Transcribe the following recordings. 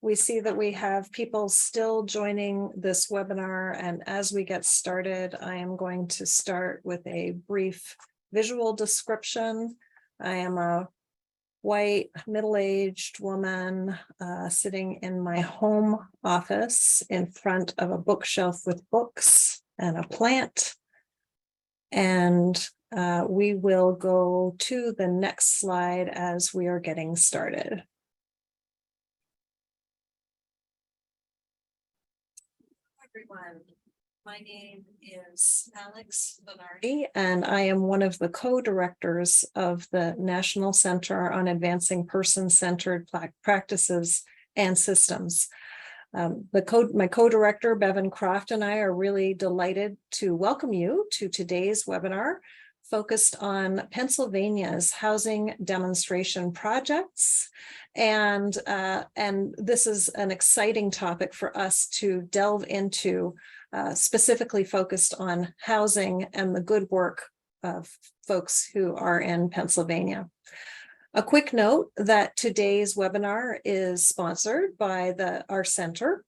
We see that we have people still joining this webinar, and as we get started, I am going to start with a brief visual description. I am a white, middle-aged woman sitting in my home office in front of a bookshelf with books and a plant. And we will go to the next slide as we are getting started. Everyone, my name is Alex Bernardi, and I am one of the co-directors of the National Center on Advancing Person-Centered Practices and Systems. My co-director, Bevan Croft, and I are really delighted to welcome you to today's webinar focused on Pennsylvania's housing demonstration projects. And this is an exciting topic for us to delve into, specifically focused on housing and the good work of folks who are in Pennsylvania. A quick note that today's webinar is sponsored by our center,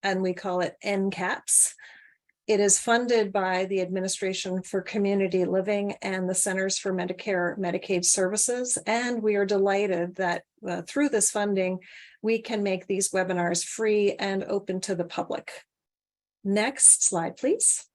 and we call it NCAPS. It is funded by the Administration for Community Living and the Centers for Medicare Medicaid Services, and we are delighted that through this funding, we can make these webinars free and open to the public. Next slide, please.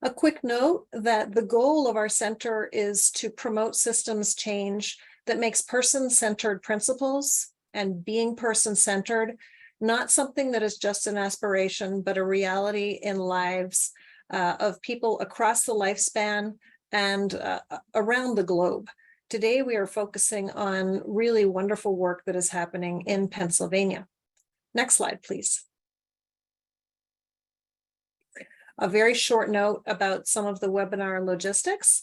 A quick note that the goal of our center is to promote systems change that makes person-centered principles and being person-centered not something that is just an aspiration, but a reality in lives of people across the lifespan and around the globe. Today, we are focusing on really wonderful work that is happening in Pennsylvania. Next slide, please. A very short note about some of the webinar logistics.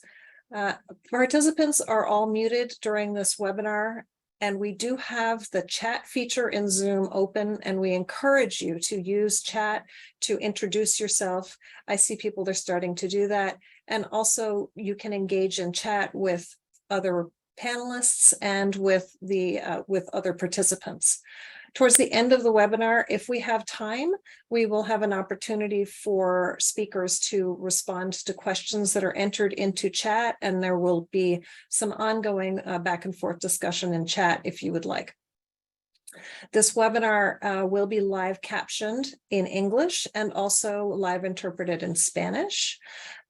Participants are all muted during this webinar, and we do have the chat feature in Zoom open, and we encourage you to use chat to introduce yourself. I see people, they're starting to do that. And also you can engage in chat with other panelists and with other participants. Towards the end of the webinar, if we have time, we will have an opportunity for speakers to respond to questions that are entered into chat, and there will be some ongoing back and forth discussion in chat if you would like. This webinar will be live captioned in English and also live interpreted in Spanish.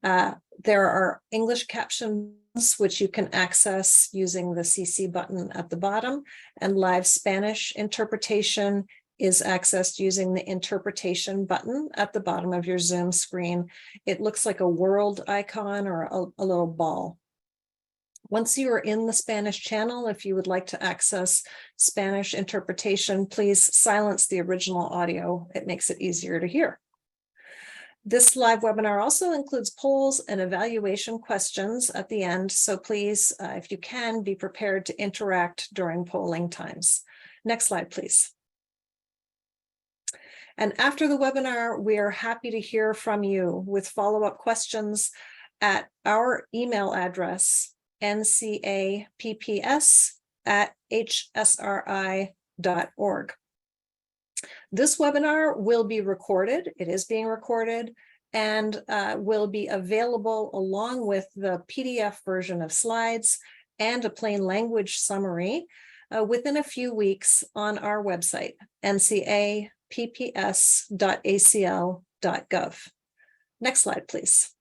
There are English captions which you can access using the CC button at the bottom, and live Spanish interpretation is accessed using the interpretation button at the bottom of your Zoom screen. It looks like a world icon or a little ball. Once you are in the Spanish channel, if you would like to access Spanish interpretation, please silence the original audio. It makes it easier to hear. This live webinar also includes polls and evaluation questions at the end, so please, if you can, be prepared to interact during polling times. Next slide, please. And after the webinar, we are happy to hear from you with follow-up questions at our email address, ncapps@hsri.org. This webinar will be recorded. It is being recorded and will be available along with the PDF version of slides and a plain language summary within a few weeks on our website, ncapps.acl.gov. Next slide, please.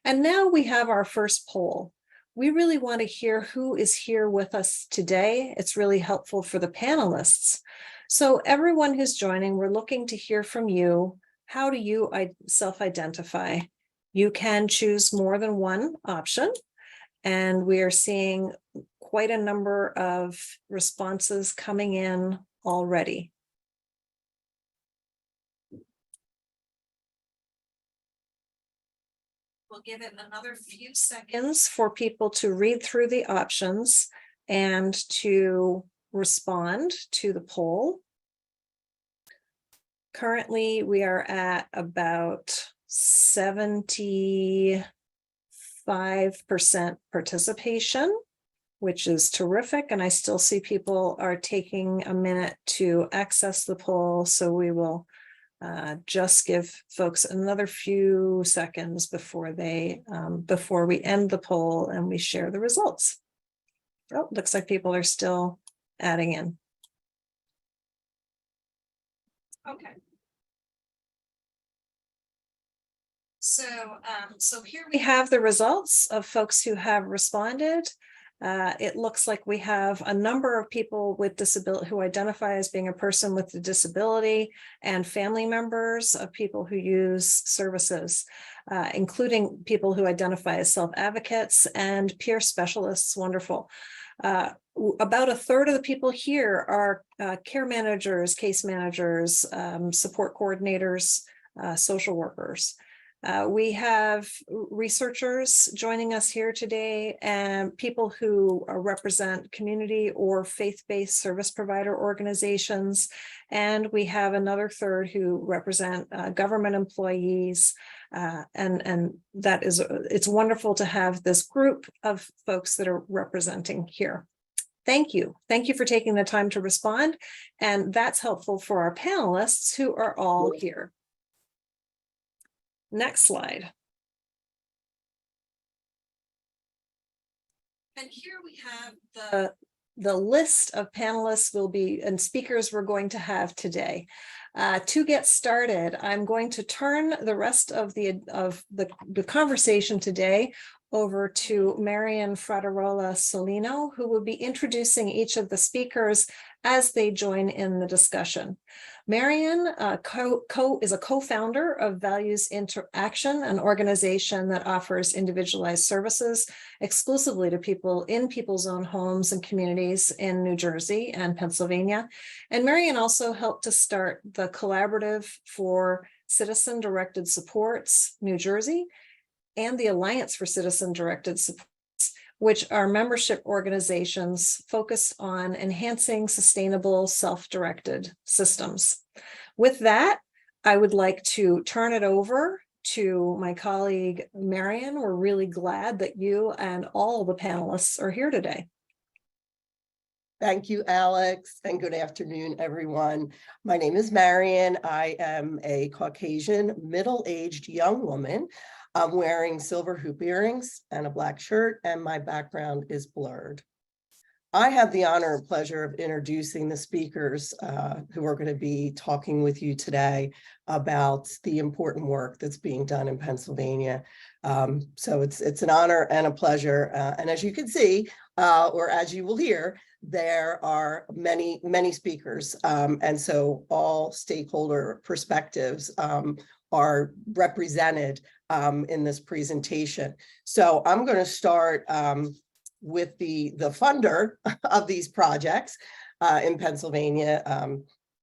And now we have our first poll. We really want to hear who is here with us today. It's really helpful for the panelists. So everyone who's joining, we're looking to hear from you. How do you self-identify? You can choose more than one option, and we are seeing quite a number of responses coming in already. We'll give it another few seconds for people to read through the options and to respond to the poll. Currently, we are at about 75% participation, which is terrific. And I still see people are taking a minute to access the poll. So we will just give folks another few seconds before we end the poll and we share the results. Oh, looks like people are still adding in. Okay. So here we have the results of folks who have responded. It looks like we have a number of people with disability who identify as being a person with a disability, and family members of people who use services, including people who identify as self-advocates and peer specialists. Wonderful. About a third of the people here are care managers, case managers, support coordinators, social workers. We have researchers joining us here today, and people who represent community or faith-based service provider organizations. And we have another third who represent government employees. And that is, it's wonderful to have this group of folks that are representing here. Thank you. Thank you for taking the time to respond. And that's helpful for our panelists who are all here. Next slide. And here we have the list of panelists and speakers we're going to have today. To get started, I'm going to turn the rest of the conversation today over to Marian Fratarola Solino, who will be introducing each of the speakers as they join in the discussion. Marian is a co-founder of Values Interaction, an organization that offers individualized services exclusively to people in people's own homes and communities in New Jersey and Pennsylvania. And Marian also helped to start the Collaborative for Citizen-Directed Supports New Jersey and the Alliance for Citizen-Directed Supports, which are membership organizations focused on enhancing sustainable self-directed systems. With that, I would like to turn it over to my colleague, Marian. We're really glad that you and all the panelists are here today. Thank you, Alex, and good afternoon, everyone. My name is Marian. I am a Caucasian, middle-aged young woman. I'm wearing silver hoop earrings and a black shirt, and my background is blurred. I have the honor and pleasure of introducing the speakers who are going to be talking with you today about the important work that's being done in Pennsylvania. So it's an honor and a pleasure. And as you can see, or as you will hear, there are many, many speakers. And so all stakeholder perspectives are represented in this presentation. So I'm going to start with the funder of these projects in Pennsylvania,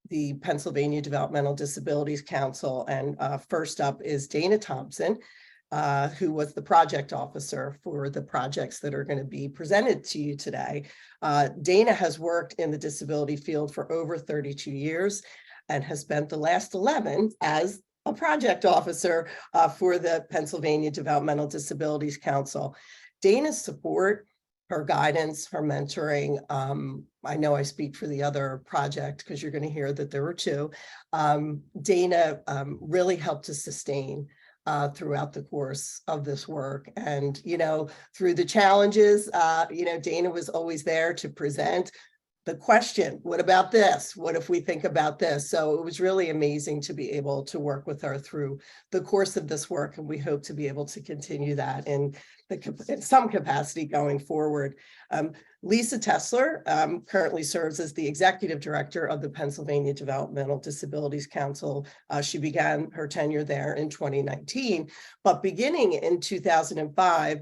the Pennsylvania Developmental Disabilities Council. And first up is Dana Thompson, who was the project officer for the projects that are going to be presented to you today. Dana has worked in the disability field for over 32 years and has spent the last 11 as a project officer for the Pennsylvania Developmental Disabilities Council. Dana's support, her guidance, her mentoring, I know I speak for the other project because you're going to hear that there were two. Dana really helped to sustain throughout the course of this work. And, you know, through the challenges, you know, Dana was always there to present the question, what about this? What if we think about this? So it was really amazing to be able to work with her through the course of this work. And we hope to be able to continue that in some capacity going forward. Lisa Tesler currently serves as the executive director of the Pennsylvania Developmental Disabilities Council. She began her tenure there in 2019, but beginning in 2005,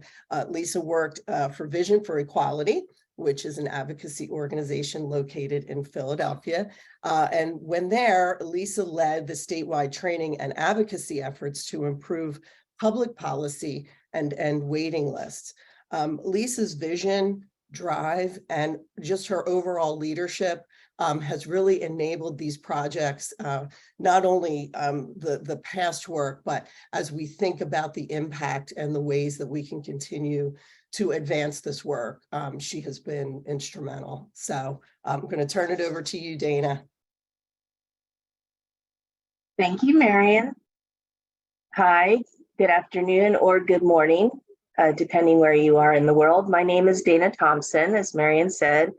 Lisa worked for Vision for Equality, which is an advocacy organization located in Philadelphia. And when there, Lisa led the statewide training and advocacy efforts to improve public policy and waiting lists. Lisa's vision, drive, and just her overall leadership has really enabled these projects, not only the past work, but as we think about the impact and the ways that we can continue to advance this work. She has been instrumental. So I'm going to turn it over to you, Dana. Thank you, Marion. Hi, good afternoon or good morning, depending where you are in the world. My name is Dana Thompson, as Marion said,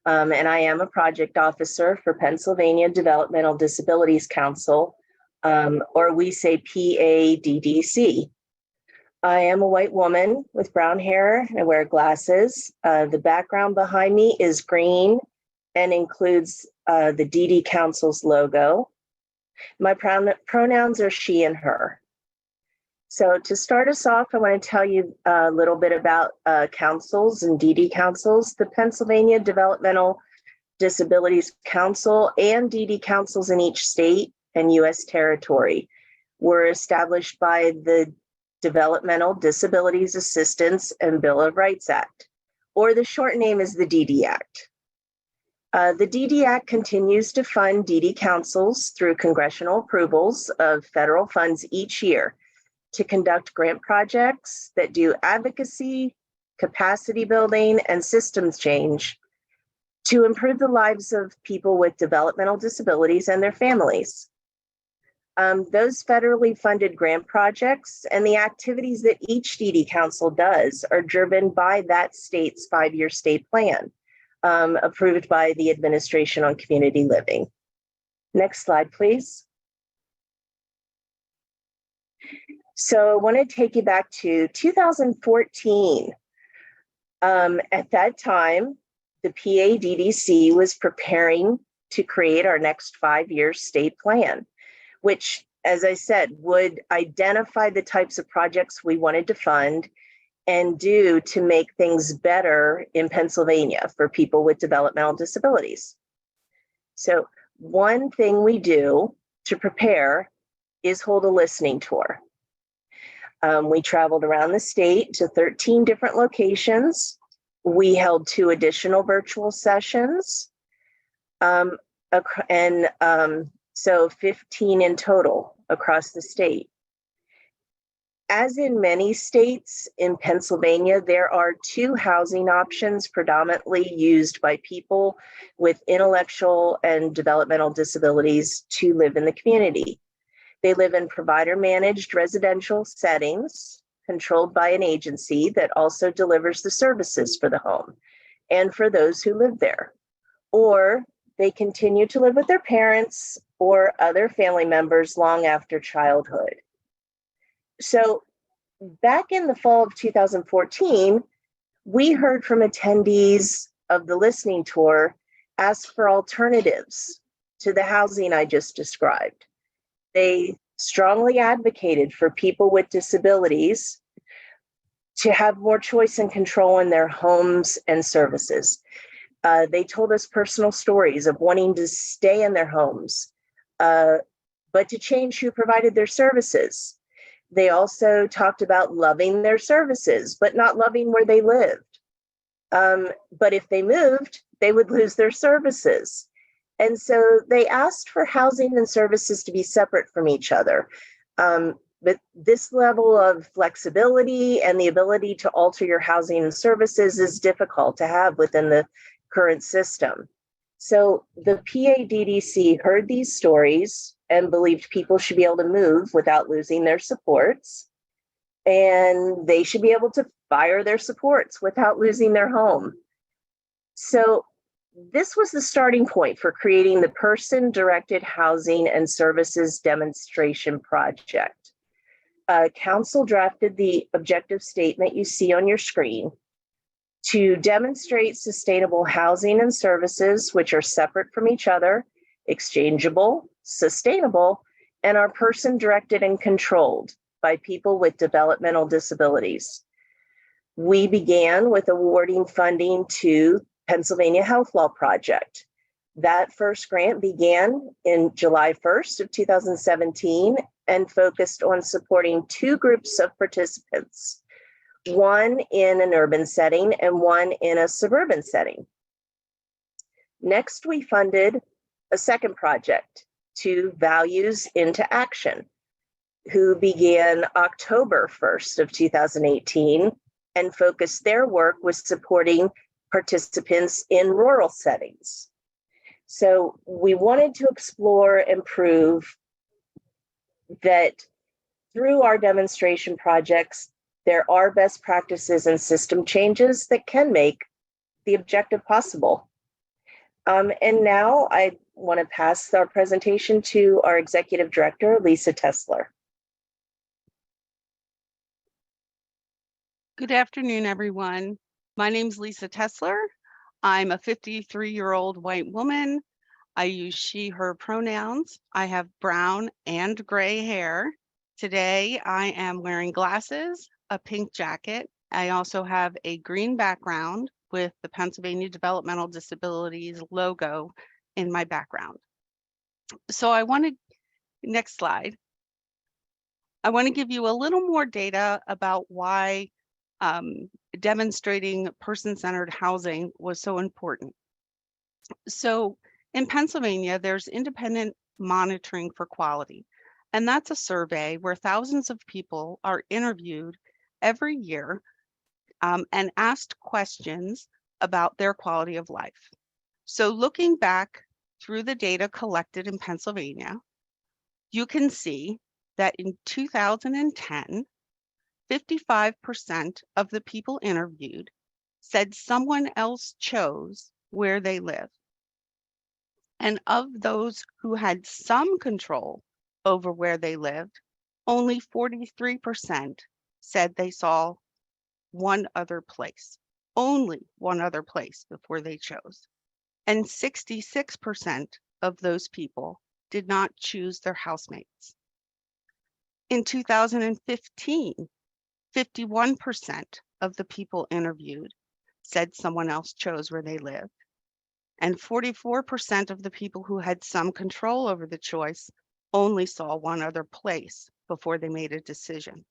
and I am a project officer for Pennsylvania Developmental Disabilities Council, or we say PADDC. I am a white woman with brown hair and I wear glasses. The background behind me is green and includes the DD Council's logo. My pronouns are she and her. So to start us off, I want to tell you a little bit about councils and DD councils. The Pennsylvania Developmental Disabilities Council and DD councils in each state and U.S. territory were established by the Developmental Disabilities Assistance and Bill of Rights Act, or the short name is the DD Act. The DD Act continues to fund DD councils through congressional approvals of federal funds each year to conduct grant projects that do advocacy, capacity building, and systems change to improve the lives of people with developmental disabilities and their families. Those federally funded grant projects and the activities that each DD council does are driven by that state's 5-year state plan, approved by the Administration on Community Living. Next slide, please. So I want to take you back to 2014. At that time, the PADDC was preparing to create our next 5-year state plan, which, as I said, would identify the types of projects we wanted to fund and do to make things better in Pennsylvania for people with developmental disabilities. So one thing we do to prepare is hold a listening tour. We traveled around the state to 13 different locations. We held 2 additional virtual sessions, so 15 in total across the state. As in many states, in Pennsylvania, there are 2 housing options predominantly used by people with intellectual and developmental disabilities to live in the community. They live in provider-managed residential settings controlled by an agency that also delivers the services for the home and for those who live there. Or they continue to live with their parents or other family members long after childhood. So back in the fall of 2014, we heard from attendees of the listening tour ask for alternatives to the housing I just described. They strongly advocated for people with disabilities to have more choice and control in their homes and services. They told us personal stories of wanting to stay in their homes, but to change who provided their services. They also talked about loving their services, but not loving where they lived. But if they moved, they would lose their services. And so they asked for housing and services to be separate from each other. But this level of flexibility and the ability to alter your housing and services is difficult to have within the current system. So the PADDC heard these stories and believed people should be able to move without losing their supports. And they should be able to fire their supports without losing their home. So this was the starting point for creating the Person-Directed Housing and Services Demonstration Project. Council drafted the objective statement you see on your screen to demonstrate sustainable housing and services which are separate from each other, exchangeable, sustainable, and are person-directed and controlled by people with developmental disabilities. We began with awarding funding to Pennsylvania Health Law Project. That first grant began in July 1st of 2017 and focused on supporting 2 groups of participants, one in an urban setting and one in a suburban setting. Next, we funded a second project, to Values into Action, who began October 1st of 2018 and focused their work with supporting participants in rural settings. So we wanted to explore and prove that through our demonstration projects, there are best practices and system changes that can make the objective possible. And now I want to pass our presentation to our Executive Director, Lisa Tesler. Good afternoon, everyone. My name's Lisa Tesler. I'm a 53-year-old white woman. I use she, her pronouns. I have brown and gray hair. Today, I am wearing glasses, a pink jacket. I also have a green background with the Pennsylvania Developmental Disabilities logo in my background. So next slide. I want to give you a little more data about why demonstrating person-centered housing was so important. So in Pennsylvania, there's independent monitoring for quality, and that's a survey where thousands of people are interviewed every year and asked questions about their quality of life. So looking back through the data collected in Pennsylvania, you can see that in 2010, 55% of the people interviewed said someone else chose where they live. And of those who had some control over where they lived, only 43% said they saw one other place, only one other place before they chose. And 66% of those people did not choose their housemates. In 2015, 51% of the people interviewed said someone else chose where they lived. And 44% of the people who had some control over the choice only saw one other place before they made a decision.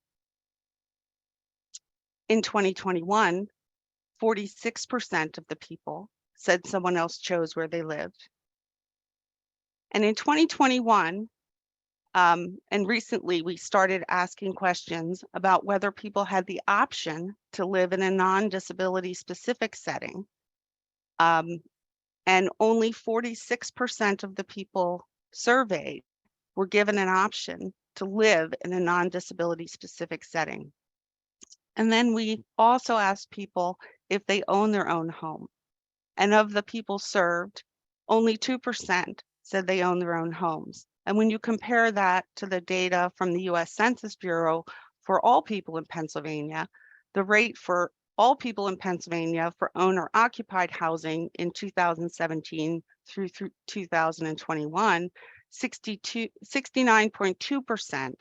In 2021, 46% of the people said someone else chose where they lived. And in 2021, and recently we started asking questions about whether people had the option to live in a non-disability specific setting. And only 46% of the people surveyed were given an option to live in a non-disability specific setting. And then we also asked people if they own their own home. And of the people served, only 2% said they own their own homes. And when you compare that to the data from the US Census Bureau for all people in Pennsylvania, the rate for all people in Pennsylvania for owner-occupied housing in 2017 through 2021, 69.2%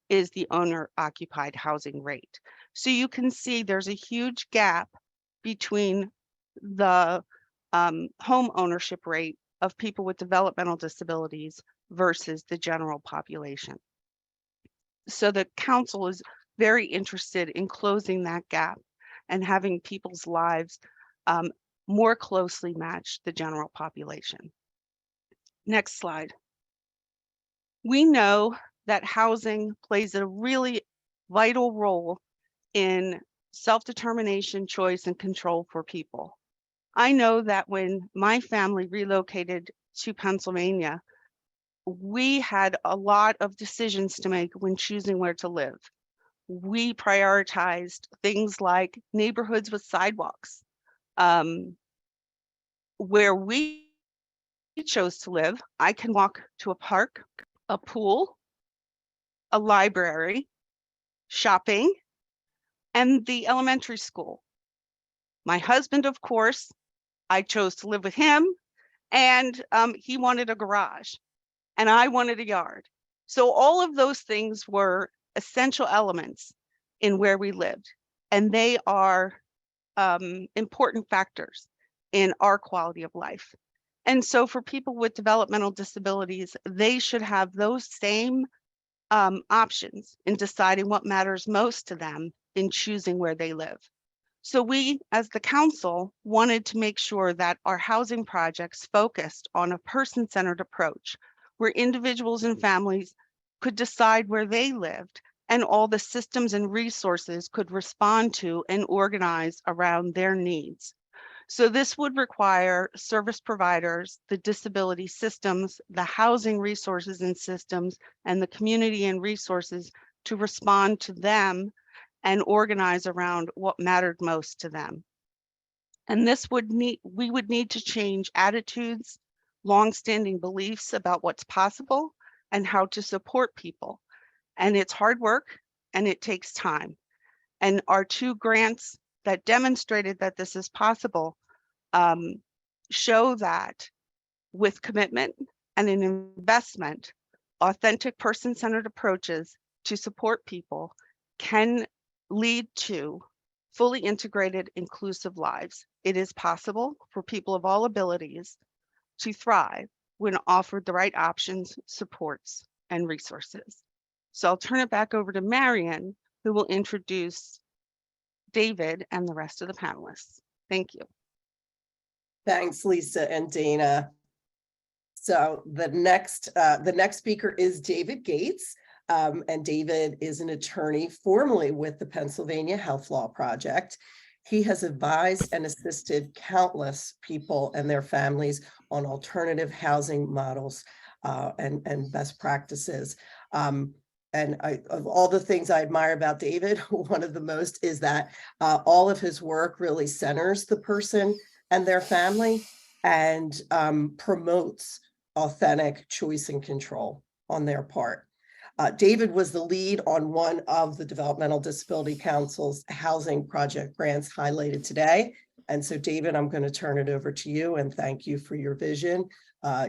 is the owner-occupied housing rate. So you can see there's a huge gap between the home ownership rate of people with developmental disabilities versus the general population. So the council is very interested in closing that gap and having people's lives more closely match the general population. Next slide. We know that housing plays a really vital role in self-determination, choice, and control for people. I know that when my family relocated to Pennsylvania, we had a lot of decisions to make when choosing where to live. We prioritized things like neighborhoods with sidewalks. Where we chose to live, I can walk to a park, a pool, a library, shopping, and the elementary school. My husband, of course, I chose to live with him, and he wanted a garage, and I wanted a yard. So all of those things were essential elements in where we lived, and they are important factors in our quality of life. And so for people with developmental disabilities, they should have those same options in deciding what matters most to them in choosing where they live. So we, as the council, wanted to make sure that our housing projects focused on a person-centered approach where individuals and families could decide where they lived and all the systems and resources could respond to and organize around their needs. So this would require service providers, the disability systems, the housing resources and systems, and the community and resources to respond to them and organize around what mattered most to them. And we would need to change attitudes, longstanding beliefs about what's possible and how to support people. And it's hard work and it takes time. And our 2 grants that demonstrated that this is possible show that with commitment and an investment, authentic person-centered approaches to support people can lead to fully integrated, inclusive lives. It is possible for people of all abilities to thrive when offered the right options, supports, and resources. So I'll turn it back over to Marian, who will introduce David and the rest of the panelists. Thank you. Thanks, Lisa and Dana. So the next speaker is David Gates. And David is an attorney formerly with the Pennsylvania Health Law Project. He has advised and assisted countless people and their families on alternative housing models and best practices. And of all the things I admire about David, one of the most is that all of his work really centers the person and their family and promotes authentic choice and control on their part. David was the lead on one of the Developmental Disability Council's housing project grants highlighted today. And so, David, I'm going to turn it over to you and thank you for your vision,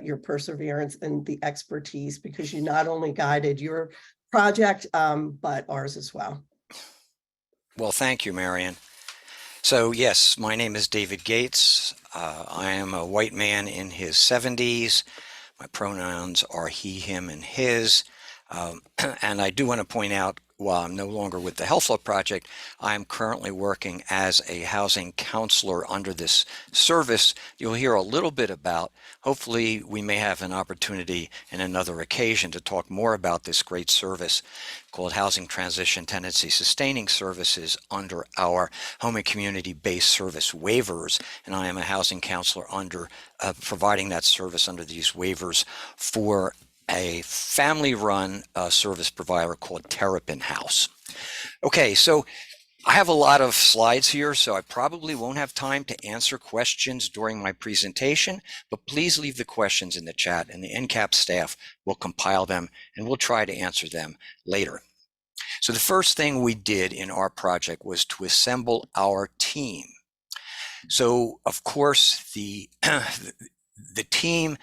your perseverance, and the expertise, because you not only guided your project, but ours as well. Well, thank you, Marian. So yes, my name is David Gates. I am a white man in his 70s. My pronouns are he, him, and his. And I do want to point out, while I'm no longer with the Health Law Project, I'm currently working as a housing counselor under this service you'll hear a little bit about. Hopefully, we may have an opportunity in another occasion to talk more about this great service called Housing Transition Tenancy Sustaining Services under our Home and Community-Based Service waivers. And I am a housing counselor under providing that service under these waivers for a family-run service provider called Terrapin House. Okay, so I have a lot of slides here, so I probably won't have time to answer questions during my presentation, but please leave the questions in the chat and the NCAP staff will compile them and we'll try to answer them later. So the first thing we did in our project was to assemble our team. So of course the team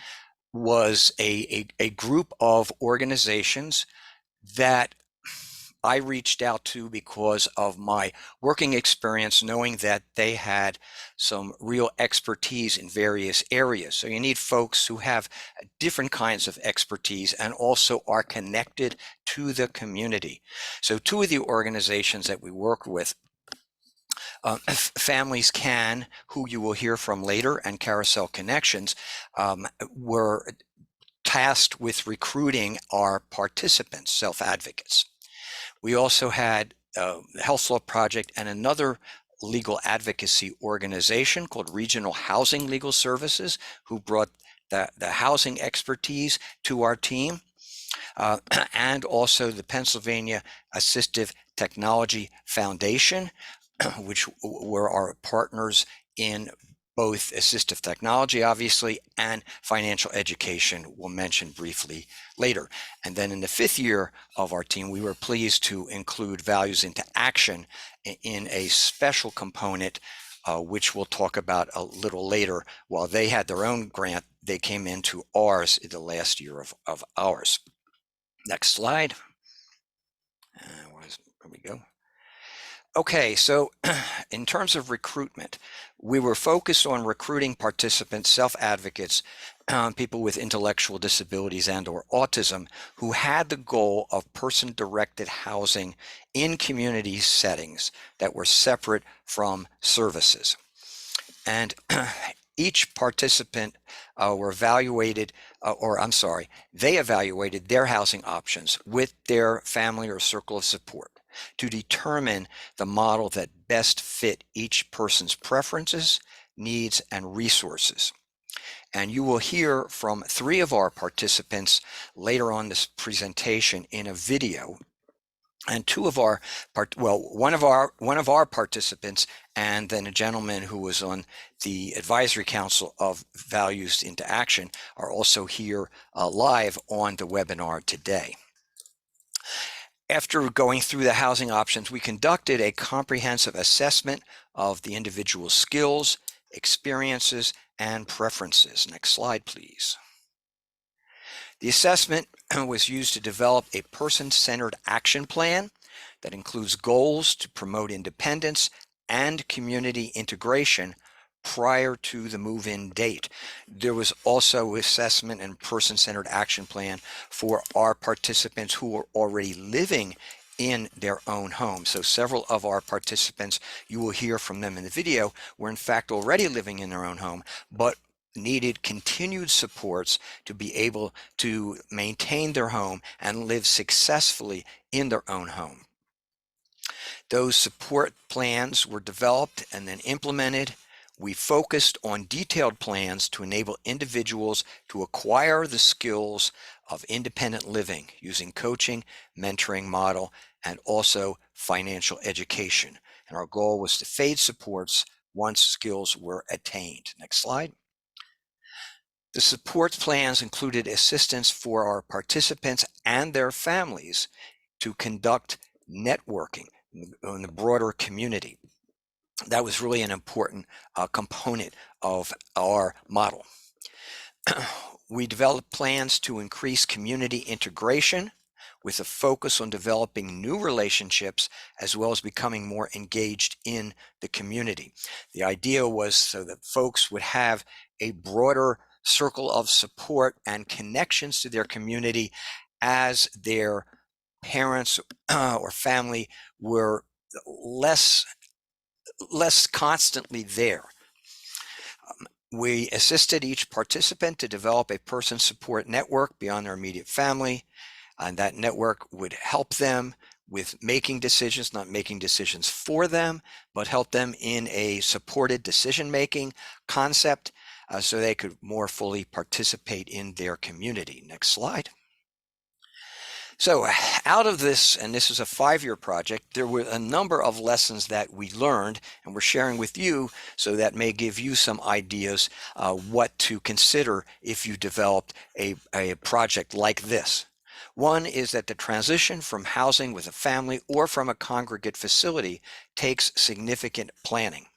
was a group of organizations that I reached out to because of my working experience, knowing that they had some real expertise in various areas. So you need folks who have different kinds of expertise and also are connected to the community. So 2 of the organizations that we work with, Families Can, who you will hear from later, and Carousel Connections, were tasked with recruiting our participants, self-advocates. We also had the Health Law Project and another legal advocacy organization called Regional Housing Legal Services, who brought the housing expertise to our team, and also the Pennsylvania Assistive Technology Foundation, which were our partners in both assistive technology, obviously, and financial education, we'll mention briefly later. And then in the 5th year of our team, we were pleased to include Values into Action in a special component, which we'll talk about a little later. While they had their own grant, they came into ours in the last year of ours. Next slide. There we go. Okay, so in terms of recruitment, we were focused on recruiting participants, self-advocates, people with intellectual disabilities and or autism who had the goal of person-directed housing in community settings that were separate from services. And each participant were evaluated, they evaluated their housing options with their family or circle of support to determine the model that best fit each person's preferences, needs, and resources. And you will hear from 3 of our participants later on this presentation in a video. And 2 of our one of our participants, and then a gentleman who was on the advisory council of Values into Action, are also here live on the webinar today. After going through the housing options, we conducted a comprehensive assessment of the individual's skills, experiences, and preferences. Next slide, please. The assessment was used to develop a person-centered action plan that includes goals to promote independence and community integration prior to the move-in date. There was also assessment and person-centered action plan for our participants who were already living in their own home. So several of our participants, you will hear from them in the video, were in fact already living in their own home, but needed continued supports to be able to maintain their home and live successfully in their own home. Those support plans were developed and then implemented. We focused on detailed plans to enable individuals to acquire the skills of independent living using coaching, mentoring model, and also financial education. And our goal was to fade supports once skills were attained. Next slide. The support plans included assistance for our participants and their families to conduct networking in the broader community. That was really an important component of our model. We developed plans to increase community integration with a focus on developing new relationships as well as becoming more engaged in the community. The idea was so that folks would have a broader circle of support and connections to their community as their parents or family were less constantly there. We assisted each participant to develop a person support network beyond their immediate family, and that network would help them with making decisions, not making decisions for them, but help them in a supported decision-making concept so they could more fully participate in their community. Next slide. So out of this, and this is a 5-year project, there were a number of lessons that we learned and we're sharing with you, so that may give you some ideas what to consider if you developed a project like this. One is that the transition from housing with a family or from a congregate facility takes significant planning.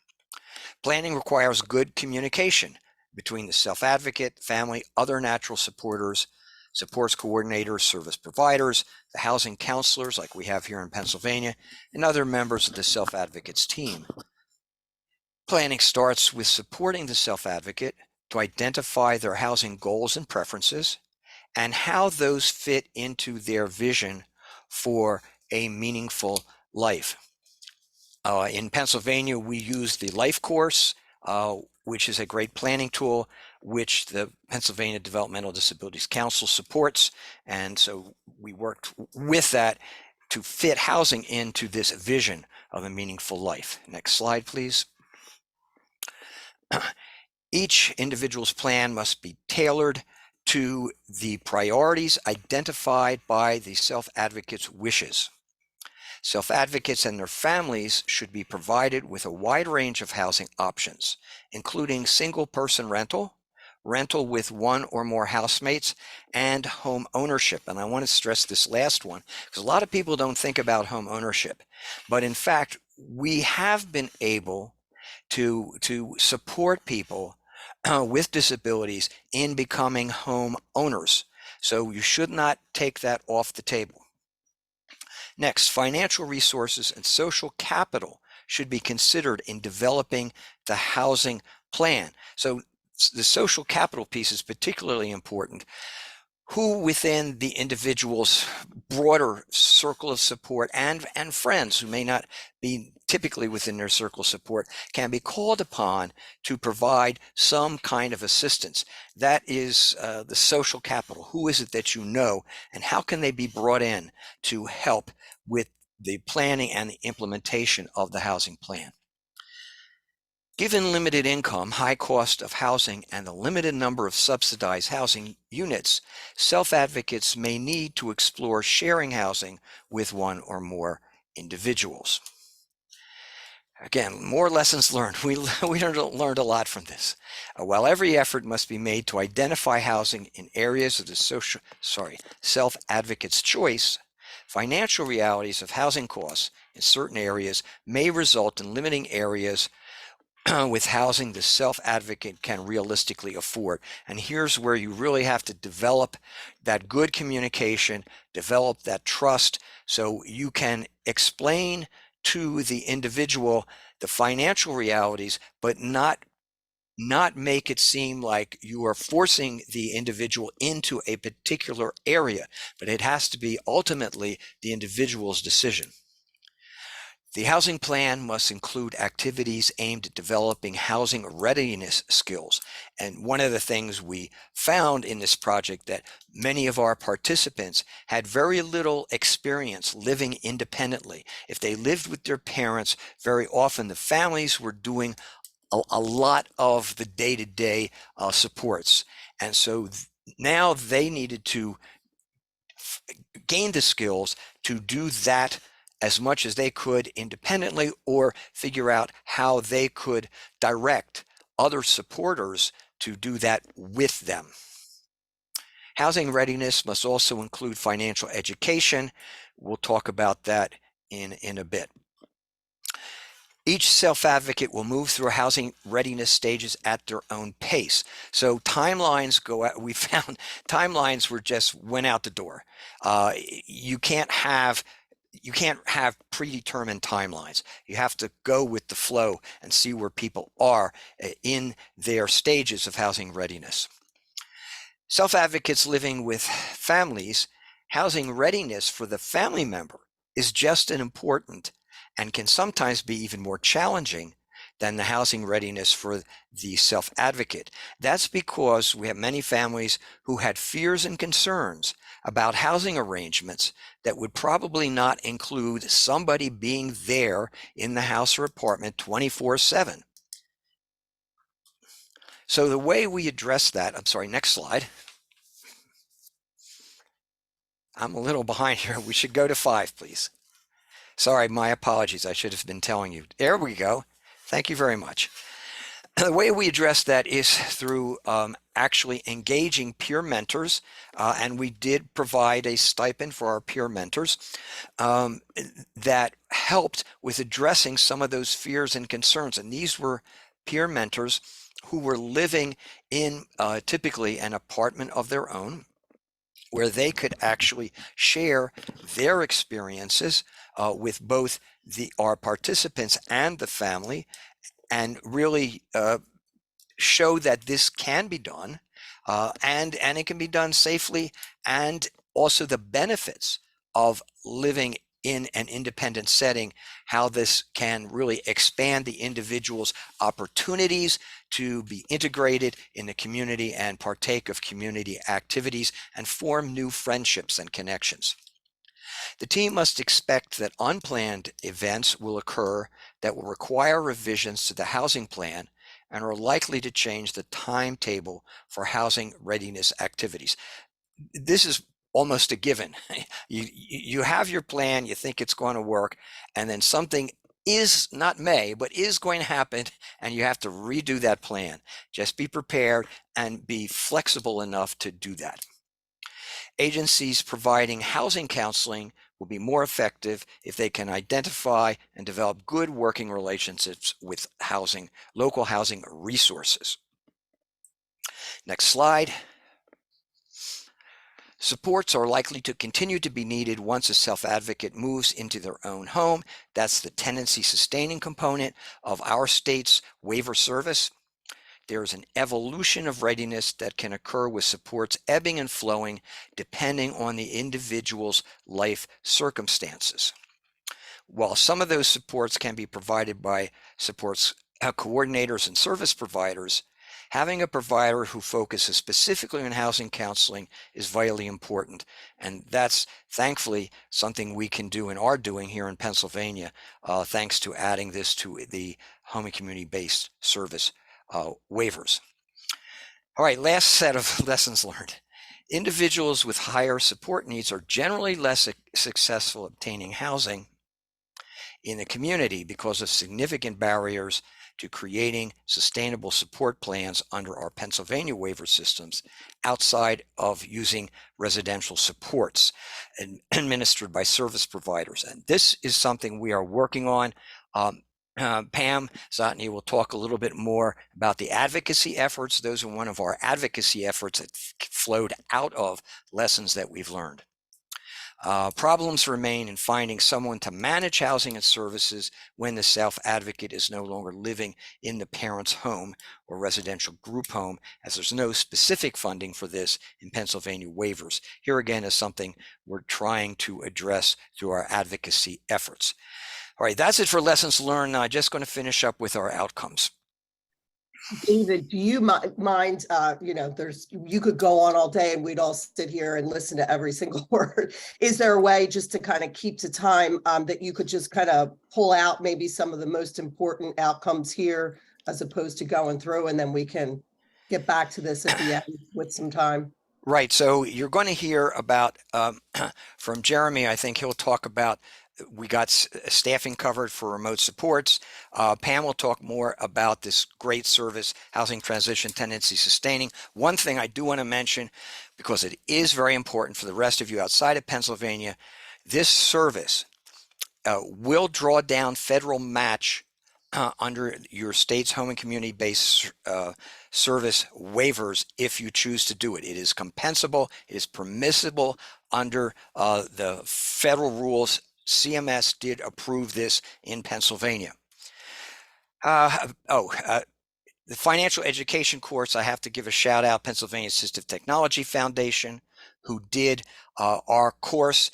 Planning requires good communication between the self-advocate, family, other natural supporters, supports coordinators, service providers, the housing counselors like we have here in Pennsylvania, and other members of the self-advocates team. Planning starts with supporting the self-advocate to identify their housing goals and preferences and how those fit into their vision for a meaningful life. In Pennsylvania, we use the Life Course, which is a great planning tool, which the Pennsylvania Developmental Disabilities Council supports. And so we worked with that to fit housing into this vision of a meaningful life. Next slide, please. Each individual's plan must be tailored to the priorities identified by the self-advocate's wishes. Self-advocates and their families should be provided with a wide range of housing options, including single-person rental, rental with 1 or more housemates, and home ownership. And I want to stress this last one because a lot of people don't think about home ownership. But in fact, we have been able to support people with disabilities in becoming home owners. So you should not take that off the table. Next, financial resources and social capital should be considered in developing the housing plan. So the social capital piece is particularly important. who within the individual's broader circle of support and friends who may not be typically within their circle of support can be called upon to provide some kind of assistance. That is the social capital. Who is it that you know, and how can they be brought in to help with the planning and the implementation of the housing plan? Given limited income, high cost of housing, and the limited number of subsidized housing units, self-advocates may need to explore sharing housing with one or more individuals. Again, more lessons learned. We learned a lot from this. While every effort must be made to identify housing in areas of the self-advocate's choice, financial realities of housing costs in certain areas may result in limiting areas with housing the self-advocate can realistically afford. And here's where you really have to develop that good communication, develop that trust, so you can explain to the individual the financial realities, but not make it seem like you are forcing the individual into a particular area, but it has to be ultimately the individual's decision. The housing plan must include activities aimed at developing housing readiness skills. And one of the things we found in this project that many of our participants had very little experience living independently. If they lived with their parents, very often the families were doing a lot of the day-to-day supports. And so now they needed to gain the skills to do that as much as they could independently, or figure out how they could direct other supporters to do that with them. Housing readiness must also include financial education. We'll talk about that in a bit. Each self-advocate will move through housing readiness stages at their own pace. So timelines go out. We found timelines went out the door. You can't have predetermined timelines. You have to go with the flow and see where people are in their stages of housing readiness. Self-advocates living with families, housing readiness for the family member is just as important and can sometimes be even more challenging than the housing readiness for the self-advocate. That's because we have many families who had fears and concerns about housing arrangements that would probably not include somebody being there in the house or apartment 24/7. So the way we address that, I'm sorry, next slide. I'm a little behind here. We should go to 5, please. Sorry, my apologies. I should have been telling you. There we go. Thank you very much. The way we address that is through actually engaging peer mentors, and we did provide a stipend for our peer mentors that helped with addressing some of those fears and concerns. And these were peer mentors who were living in typically an apartment of their own, where they could actually share their experiences with both our participants and the family, and really show that this can be done, and it can be done safely, and also the benefits of living in an independent setting, how this can really expand the individual's opportunities to be integrated in the community and partake of community activities and form new friendships and connections. The team must expect that unplanned events will occur that will require revisions to the housing plan and are likely to change the timetable for housing readiness activities. This is almost a given. You have your plan, you think it's going to work, and then something is not but is going to happen, and you have to redo that plan. Just be prepared and be flexible enough to do that. Agencies providing housing counseling will be more effective if they can identify and develop good working relationships with local housing resources. Next slide. Supports are likely to continue to be needed once a self-advocate moves into their own home. That's the tenancy sustaining component of our state's waiver service. There's an evolution of readiness that can occur with supports ebbing and flowing depending on the individual's life circumstances. While some of those supports can be provided by supports coordinators and service providers, having a provider who focuses specifically on housing counseling is vitally important. And that's thankfully something we can do and are doing here in Pennsylvania, thanks to adding this to the home and community-based service waivers. All right, last set of lessons learned. Individuals with higher support needs are generally less successful obtaining housing in the community because of significant barriers to creating sustainable support plans under our Pennsylvania waiver systems outside of using residential supports administered by service providers. And this is something we are working on. Pam Zotny will talk a little bit more about the advocacy efforts. Those are one of our advocacy efforts that flowed out of lessons that we've learned. Problems remain in finding someone to manage housing and services when the self-advocate is no longer living in the parent's home or residential group home, as there's no specific funding for this in Pennsylvania waivers. Here again is something we're trying to address through our advocacy efforts. All right, that's it for lessons learned. Now I'm just going to finish up with our outcomes. David, do you mind, you could go on all day and we'd all sit here and listen to every single word. Is there a way just to kind of keep to time that you could just kind of pull out maybe some of the most important outcomes here as opposed to going through, and then we can get back to this at the end with some time? Right, so you're going to hear about, from Jeremy, I think he'll talk about we got staffing covered for remote supports. Pam will talk more about this great service, housing transition tendency sustaining. One thing I do want to mention, because it is very important for the rest of you outside of Pennsylvania, this service will draw down federal match under your state's home and community-based service waivers if you choose to do it. It is compensable, it is permissible under the federal rules. CMS did approve this in Pennsylvania. The financial education course, I have to give a shout out, Pennsylvania Assistive Technology Foundation, who did our course.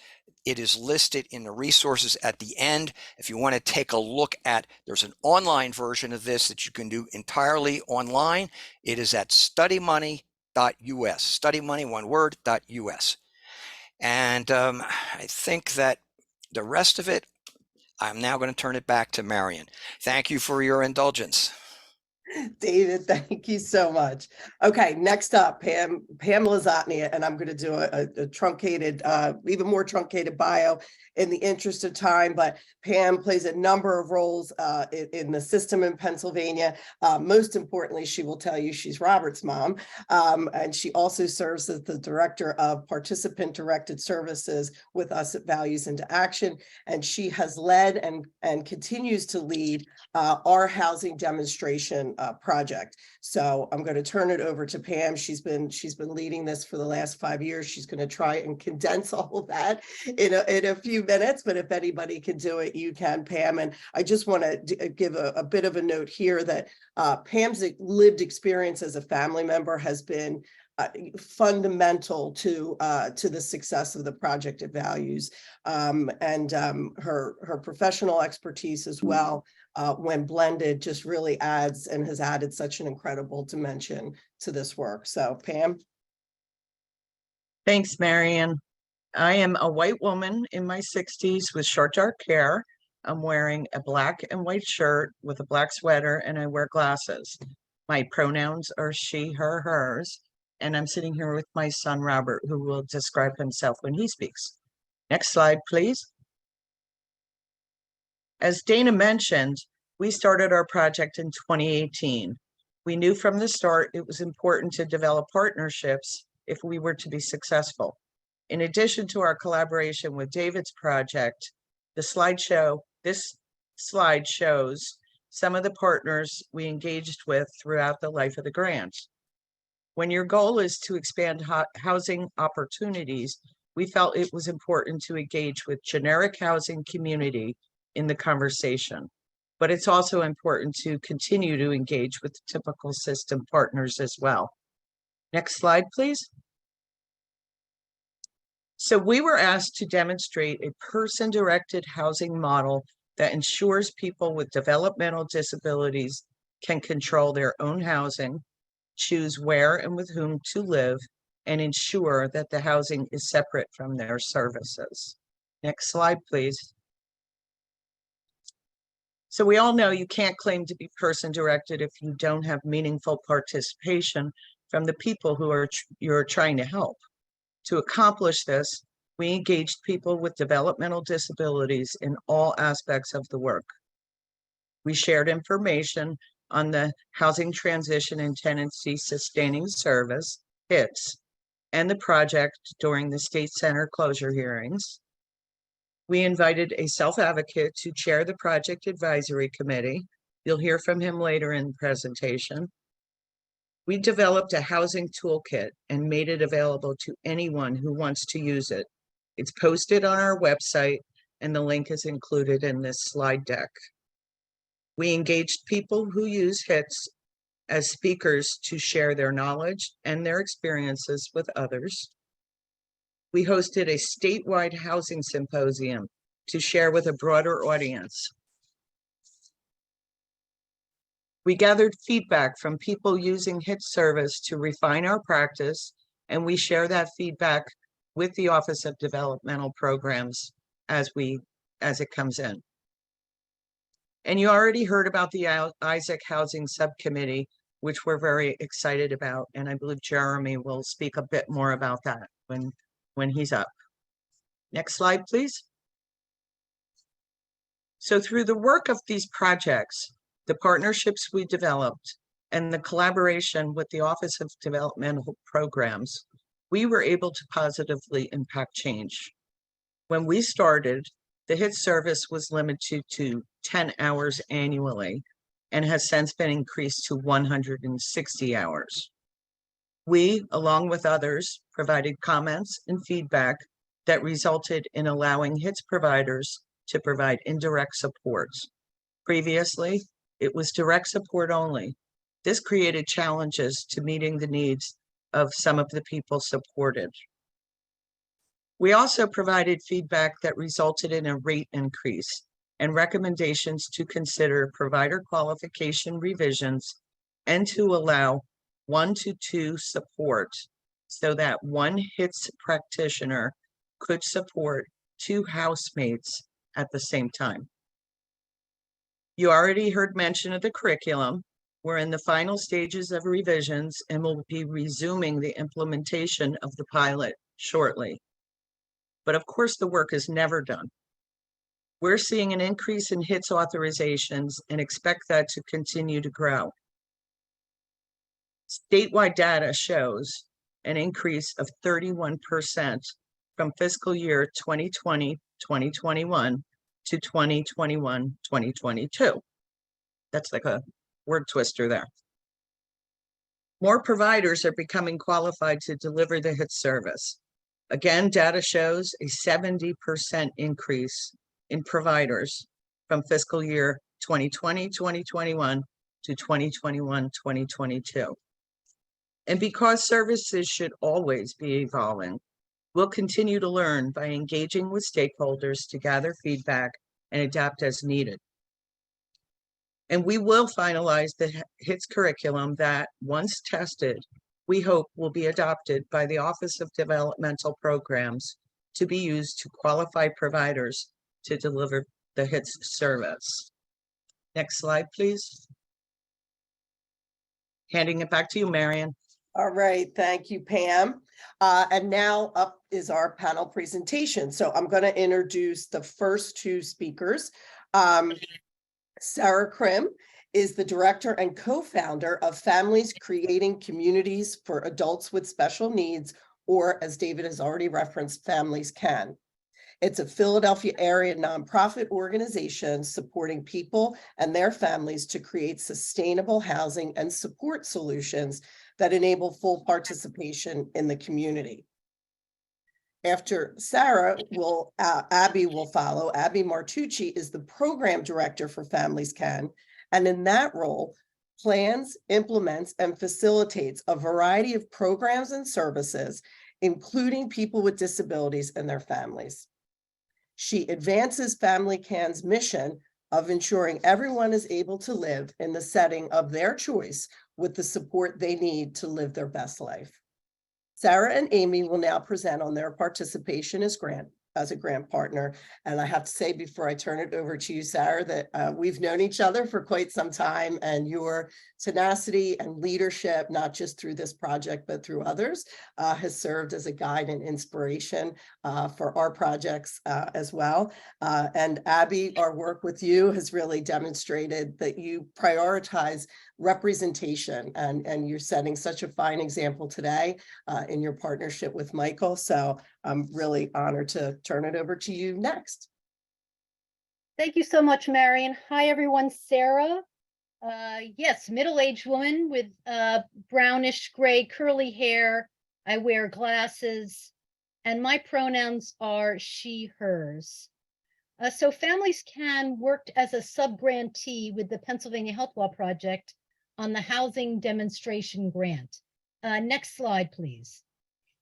It is listed in the resources at the end. If you want to take a look at, there's an online version of this that you can do entirely online. It is at studymoney.us, studymoney, one word, .us. And I think that the rest of it, I'm now going to turn it back to Marion. Thank you for your indulgence. David, thank you so much. Okay, next up, Pamela Zotny, and I'm going to do a truncated, even more truncated bio in the interest of time, but Pam plays a number of roles in the system in Pennsylvania. Most importantly, she will tell you she's Robert's mom, and she also serves as the director of participant-directed services with us at Values into Action, and she has led and continues to lead our housing demonstration project. So I'm going to turn it over to Pam. She's been leading this for the last 5 years. She's going to try and condense all of that in a few minutes, but if anybody can do it, you can, Pam. And I just want to give a bit of a note here that Pam's lived experience as a family member has been fundamental to the success of the project at Values, and her professional expertise as well, when blended, just really adds and has added such an incredible dimension to this work. So Pam. Thanks, Marion. I am a white woman in my 60s with short dark hair. I'm wearing a black and white shirt with a black sweater, and I wear glasses. My pronouns are she, her, hers. And I'm sitting here with my son, Robert, who will describe himself when he speaks. Next slide, please. As Dana mentioned, we started our project in 2018. We knew from the start it was important to develop partnerships if we were to be successful. In addition to our collaboration with David's project, this slide shows some of the partners we engaged with throughout the life of the grant. When your goal is to expand housing opportunities, we felt it was important to engage with generic housing community in the conversation. but it's also important to continue to engage with typical system partners as well. Next slide, please. So we were asked to demonstrate a person-directed housing model that ensures people with developmental disabilities can control their own housing, choose where and with whom to live, and ensure that the housing is separate from their services. Next slide, please. So we all know you can't claim to be person-directed if you don't have meaningful participation from the people who you're trying to help. To accomplish this, we engaged people with developmental disabilities in all aspects of the work. We shared information on the Housing Transition and Tenancy Sustaining Service, HITS, and the project during the State Center closure hearings. We invited a self-advocate to chair the project advisory committee. You'll hear from him later in the presentation. We developed a housing toolkit and made it available to anyone who wants to use it. It's posted on our website, and the link is included in this slide deck. We engaged people who use HITS as speakers to share their knowledge and their experiences with others. We hosted a statewide housing symposium to share with a broader audience. We gathered feedback from people using HITS service to refine our practice, and we share that feedback with the Office of Developmental Programs as it comes in. And you already heard about the Isaac Housing Subcommittee, which we're very excited about, and I believe Jeremy will speak a bit more about that when he's up. Next slide, please. So through the work of these projects, the partnerships we developed, and the collaboration with the Office of Developmental Programs, we were able to positively impact change. When we started, the HITS service was limited to 10 hours annually and has since been increased to 160 hours. We, along with others, provided comments and feedback that resulted in allowing HITS providers to provide indirect support. Previously, it was direct support only. This created challenges to meeting the needs of some of the people supported. We also provided feedback that resulted in a rate increase and recommendations to consider provider qualification revisions and to allow 1 to 2 support so that one HITS practitioner could support 2 housemates at the same time. You already heard mention of the curriculum. We're in the final stages of revisions and will be resuming the implementation of the pilot shortly. But of course, the work is never done. We're seeing an increase in HITS authorizations and expect that to continue to grow. Statewide data shows an increase of 31% from fiscal year 2020-2021 to 2021-2022. That's like a word twister there. More providers are becoming qualified to deliver the HITS service. Again, data shows a 70% increase in providers from fiscal year 2020-2021 to 2021-2022. And because services should always be evolving, we'll continue to learn by engaging with stakeholders to gather feedback and adapt as needed. And we will finalize the HITS curriculum that, once tested, we hope will be adopted by the Office of Developmental Programs to be used to qualify providers to deliver the HITS service. Next slide, please. Handing it back to you, Marion. All right, thank you, Pam. And now up is our panel presentation. So I'm going to introduce the first 2 speakers. Sarah Krim is the director and co-founder of Families Creating Communities for Adults with Special Needs, or as David has already referenced, Families Can. It's a Philadelphia area nonprofit organization supporting people and their families to create sustainable housing and support solutions that enable full participation in the community. After Sarah will, Abby will follow. Abby Martucci is the program director for Families Can, and in that role, plans, implements, and facilitates a variety of programs and services, including people with disabilities and their families. She advances Family Can's mission of ensuring everyone is able to live in the setting of their choice with the support they need to live their best life. Sarah and Amy will now present on their participation as a grant partner. And I have to say, before I turn it over to you, Sarah, that we've known each other for quite some time, and your tenacity and leadership, not just through this project, but through others, has served as a guide and inspiration for our projects as well. And Abby, our work with you has really demonstrated that you prioritize representation, and you're setting such a fine example today in your partnership with Michael. So I'm really honored to turn it over to you next. Thank you so much, Marion. Hi, everyone. Sarah. Yes, middle-aged woman with brownish gray curly hair. I wear glasses, and my pronouns are she, hers. So Families Can worked as a sub-grantee with the Pennsylvania Health Law Project on the Housing Demonstration Grant. Next slide, please.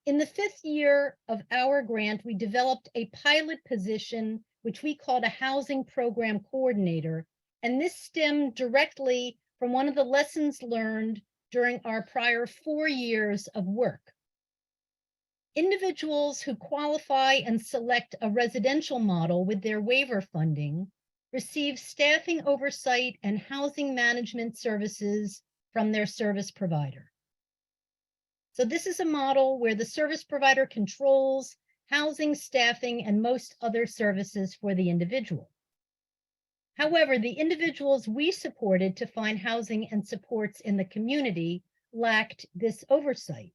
In the 5th year of our grant, we developed a pilot position, which we called a housing program coordinator. And this stemmed directly from one of the lessons learned during our prior 4 years of work. Individuals who qualify and select a residential model with their waiver funding receive staffing oversight and housing management services from their service provider. So this is a model where the service provider controls housing, staffing, and most other services for the individual. However, the individuals we supported to find housing and supports in the community lacked this oversight.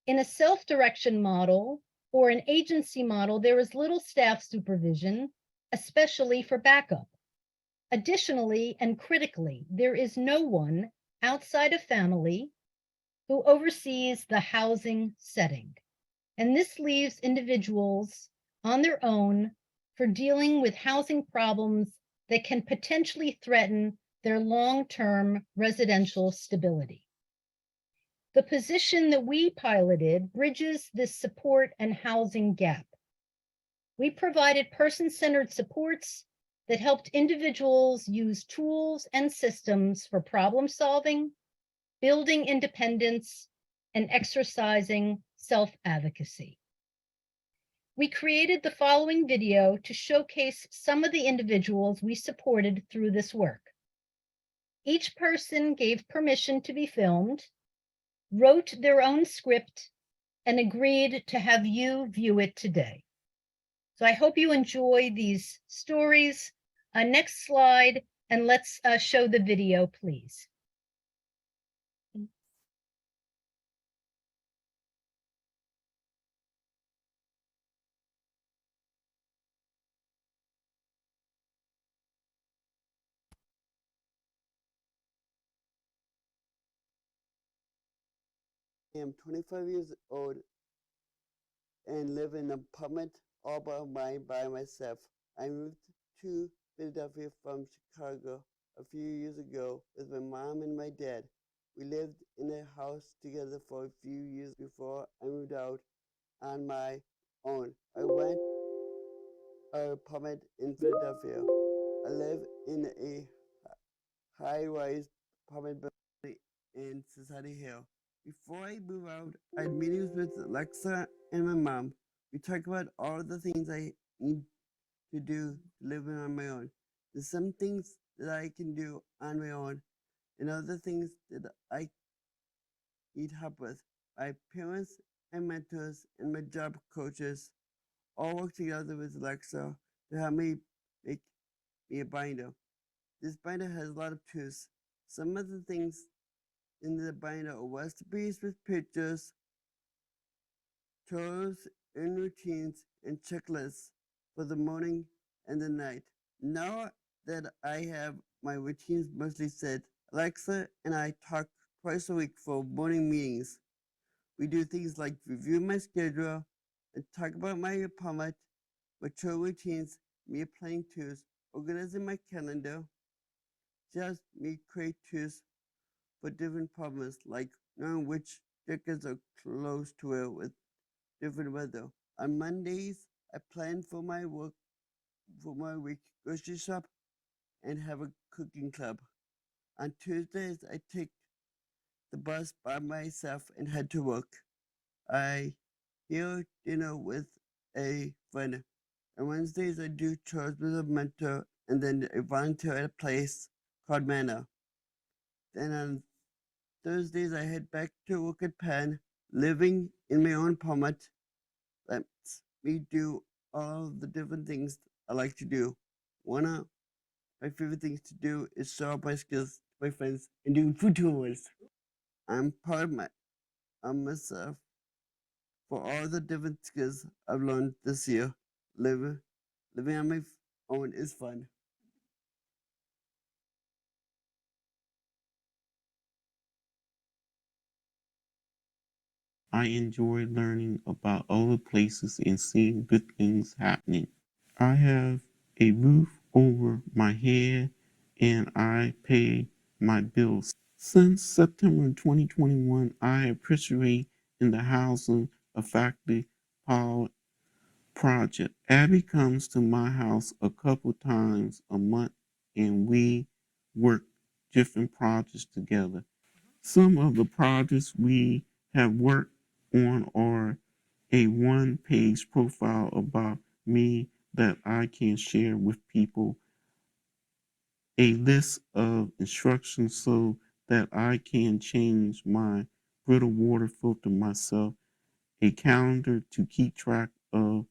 In a self-direction model or an agency model, there is little staff supervision, especially for backup. Additionally, and critically, there is no one outside of family who oversees the housing setting. And this leaves individuals on their own for dealing with housing problems that can potentially threaten their long-term residential stability. The position that we piloted bridges this support and housing gap. We provided person-centered supports that helped individuals use tools and systems for problem solving, building independence, and exercising self-advocacy. We created the following video to showcase some of the individuals we supported through this work. Each person gave permission to be filmed, wrote their own script, and agreed to have you view it today. So I hope you enjoy these stories. Next slide, and let's show the video, please. I am 25 years old and live in an apartment all by myself. I moved to Philadelphia from Chicago a few years ago with my mom and my dad. We lived in a house together for a few years before I moved out on my own. I went an apartment in Philadelphia. I live in a high-rise apartment building in Society Hill. Before I move out, I had meetings with Alexa and my mom. We talked about all the things I need to do to live on my own. There's some things that I can do on my own and other things that I need help with. My parents and mentors and my job coaches all work together with Alexa to help me make me a binder. This binder has a lot of tools. Some of the things in the binder are recipes with pictures, chores and routines, and checklists for the morning and the night. Now that I have my routines mostly set, Alexa and I talk twice a week for morning meetings. We do things like review my schedule, and talk about my apartment, mature routines, me playing tools, organizing my calendar, just me create tools for different problems like knowing which decades are close to it with different weather. On Mondays, I plan for my week, grocery shop, and have a cooking club. On Tuesdays, I take the bus by myself and head to work. I hear dinner with a friend. On Wednesdays, I do chores with a mentor and then I volunteer at a place called Manor. Then on Thursdays, I head back to work at Penn, living in my own apartment. Lets me do all the different things I like to do. One of my favorite things to do is show off my skills to my friends and doing food tours. I'm proud of myself for all the different skills I've learned this year. Living on my own is fun. I enjoy learning about other places and seeing good things happening. I have a roof over my head and I pay my bills. Since September 2021, I appreciate in the housing affected project. Abby comes to my house a couple times a month and we work different projects together. Some of the projects we have worked on are a one-page profile about me that I can share with people, a list of instructions so that I can change my brittle water filter myself, a calendar to keep track of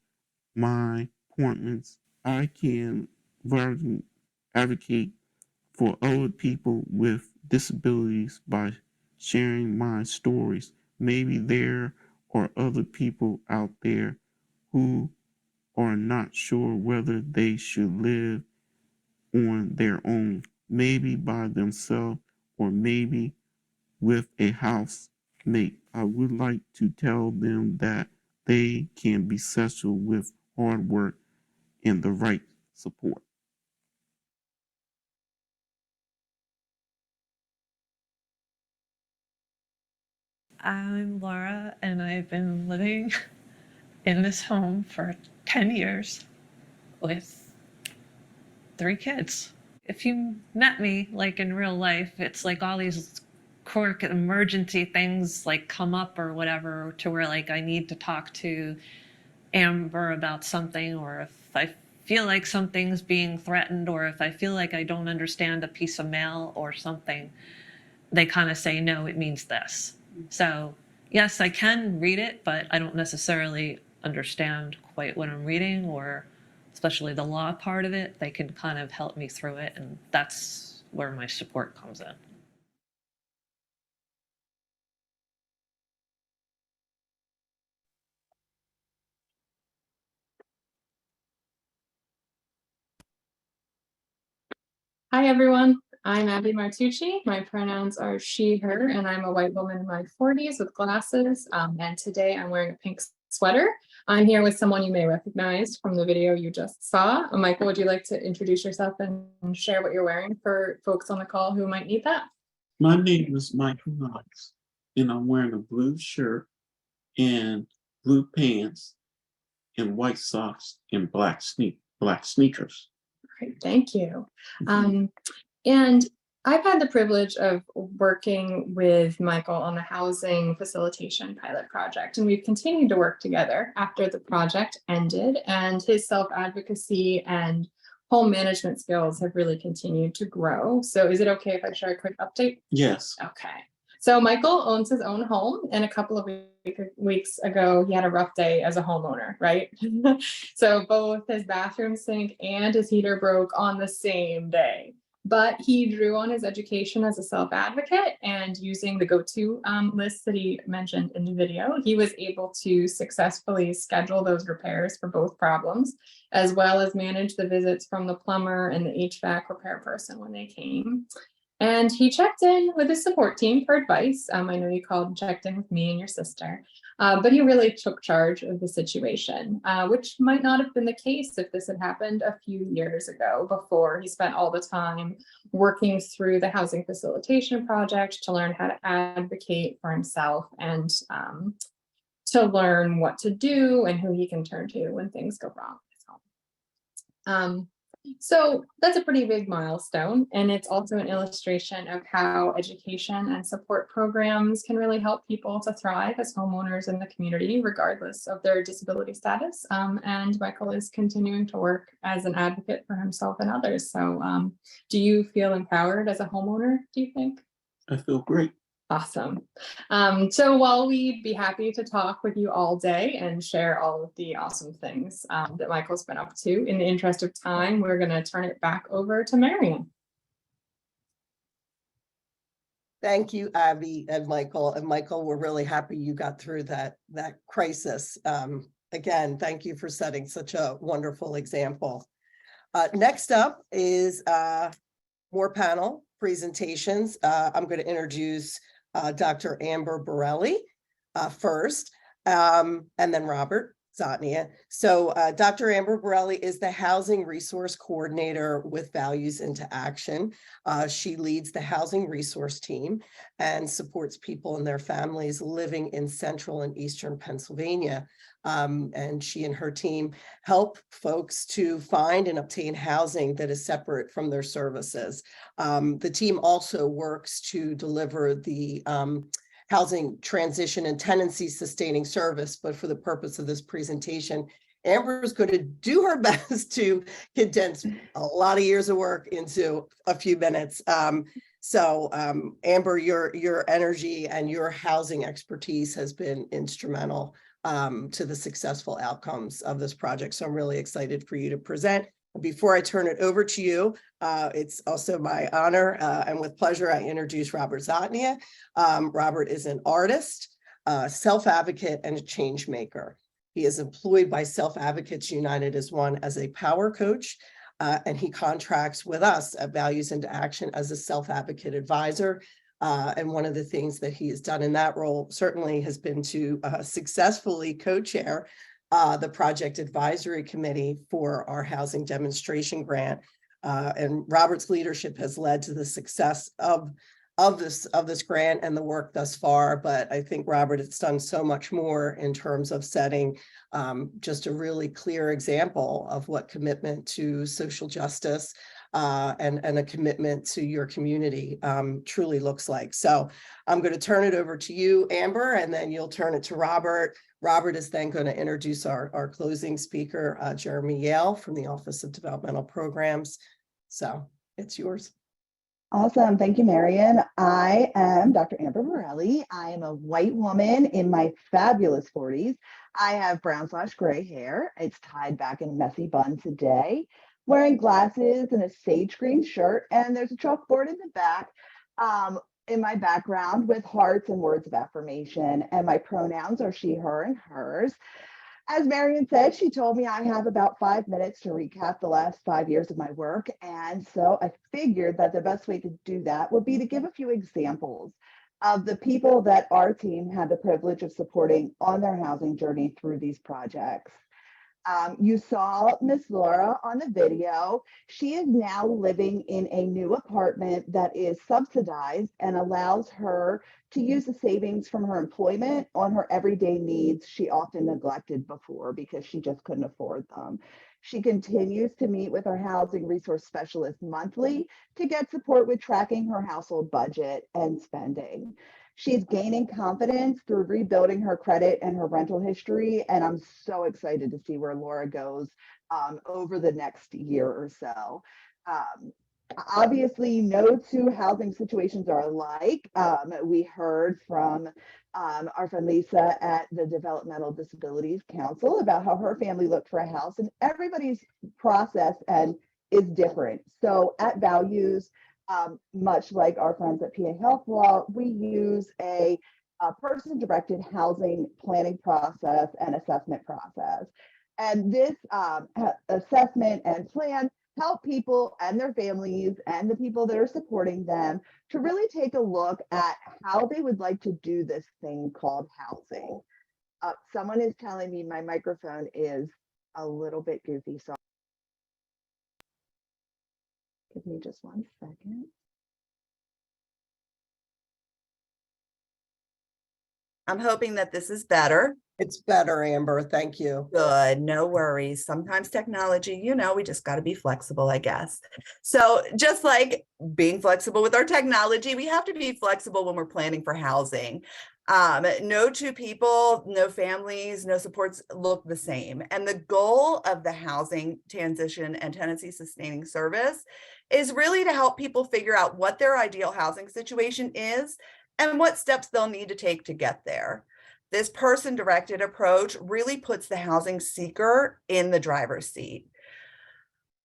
my appointments. I can verbally advocate for other people with disabilities by sharing my stories. Maybe there are other people out there who are not sure whether they should live on their own, maybe by themselves, or maybe with a housemate. I would like to tell them that they can be successful with hard work and the right support. I'm Laura, and I've been living in this home for 10 years with 3 kids. If you met me like in real life, it's like all these quirk emergency things like come up or whatever to where like I need to talk to Amber about something, or if I feel like something's being threatened, or if I feel like I don't understand a piece of mail or something, they kind of say, no, it means this. So yes, I can read it, but I don't necessarily understand quite what I'm reading, or especially the law part of it. They can kind of help me through it, and that's where my support comes in. Hi, everyone. I'm Abby Martucci. My pronouns are she, her, and I'm a white woman in my 40s with glasses. And today I'm wearing a pink sweater. I'm here with someone you may recognize from the video you just saw. Michael, would you like to introduce yourself and share what you're wearing for folks on the call who might need that? My name is Michael Knox, and I'm wearing a blue shirt and blue pants and white socks and black sneakers. Great, thank you. And I've had the privilege of working with Michael on the housing facilitation pilot project, and we've continued to work together after the project ended, and his self-advocacy and home management skills have really continued to grow. So is it okay if I share a quick update? Yes. Okay. So Michael owns his own home, and a couple of weeks ago, he had a rough day as a homeowner, right? So both his bathroom sink and his heater broke on the same day. But he drew on his education as a self-advocate, and using the go-to list that he mentioned in the video, he was able to successfully schedule those repairs for both problems, as well as manage the visits from the plumber and the HVAC repair person when they came. And he checked in with his support team for advice. I know you called and checked in with me and your sister, but he really took charge of the situation, which might not have been the case if this had happened a few years ago, before he spent all the time working through the housing facilitation project to learn how to advocate for himself and to learn what to do and who he can turn to when things go wrong at his home. So that's a pretty big milestone, and it's also an illustration of how education and support programs can really help people to thrive as homeowners in the community, regardless of their disability status. And Michael is continuing to work as an advocate for himself and others. So do you feel empowered as a homeowner, do you think? I feel great. Awesome. So while we'd be happy to talk with you all day and share all of the awesome things that Michael's been up to, in the interest of time, we're going to turn it back over to Marion. Thank you, Abby and Michael. And Michael, we're really happy you got through that crisis. Again, thank you for setting such a wonderful example. Next up is more panel presentations. I'm going to introduce Dr. Amber Borelli first, and then Robert Zotnia. So Dr. Amber Borelli is the Housing Resource Coordinator with Values into Action. She leads the Housing Resource Team and supports people and their families living in Central and Eastern Pennsylvania. And she and her team help folks to find and obtain housing that is separate from their services. The team also works to deliver the housing transition and tenancy sustaining service, but for the purpose of this presentation, Amber is going to do her best to condense a lot of years of work into a few minutes. Amber, your energy and your housing expertise has been instrumental to the successful outcomes of this project. So I'm really excited for you to present. Before I turn it over to you, it's also my honor and with pleasure I introduce Robert Zotnia. Robert is an artist, self-advocate, and a change maker. He is employed by Self Advocates United as a power coach, and he contracts with us at Values into Action as a self-advocate advisor. And one of the things that he has done in that role certainly has been to successfully co-chair the project advisory committee for our housing demonstration grant. And Robert's leadership has led to the success of this grant and the work thus far. But I think Robert has done so much more in terms of setting just a really clear example of what commitment to social justice and a commitment to your community truly looks like. So I'm going to turn it over to you, Amber, and then you'll turn it to Robert. Robert is then going to introduce our closing speaker, Jeremy Yale from the Office of Developmental Programs. So it's yours. Awesome. Thank you, Marion. I am Dr. Amber Borelli. I am a white woman in my fabulous 40s. I have brown/gray hair. It's tied back in a messy bun today, wearing glasses and a sage green shirt. And there's a chalkboard in the back in my background with hearts and words of affirmation. And my pronouns are she, her, and hers. As Marion said, she told me I have about 5 minutes to recap the last 5 years of my work. And so I figured that the best way to do that would be to give a few examples of the people that our team had the privilege of supporting on their housing journey through these projects. You saw Miss Laura on the video. She is now living in a new apartment that is subsidized and allows her to use the savings from her employment on her everyday needs she often neglected before because she just couldn't afford them. She continues to meet with our housing resource specialist monthly to get support with tracking her household budget and spending. She's gaining confidence through rebuilding her credit and her rental history, and I'm so excited to see where Laura goes over the next year or so. Obviously, no two housing situations are alike. We heard from our friend Lisa at the Developmental Disabilities Council about how her family looked for a house, and everybody's process and is different. So at Values, much like our friends at PA Health Law, we use a person-directed housing planning process and assessment process. And this assessment and plan help people and their families and the people that are supporting them to really take a look at how they would like to do this thing called housing. Someone is telling me my microphone is a little bit goofy, so give me just 1 second. I'm hoping that this is better. It's better, Amber. Thank you. Good, no worries. Sometimes technology, you know, we just got to be flexible, I guess. So just like being flexible with our technology, we have to be flexible when we're planning for housing. No two people, no families, no supports look the same. And the goal of the housing transition and tenancy sustaining service is really to help people figure out what their ideal housing situation is and what steps they'll need to take to get there. This person-directed approach really puts the housing seeker in the driver's seat.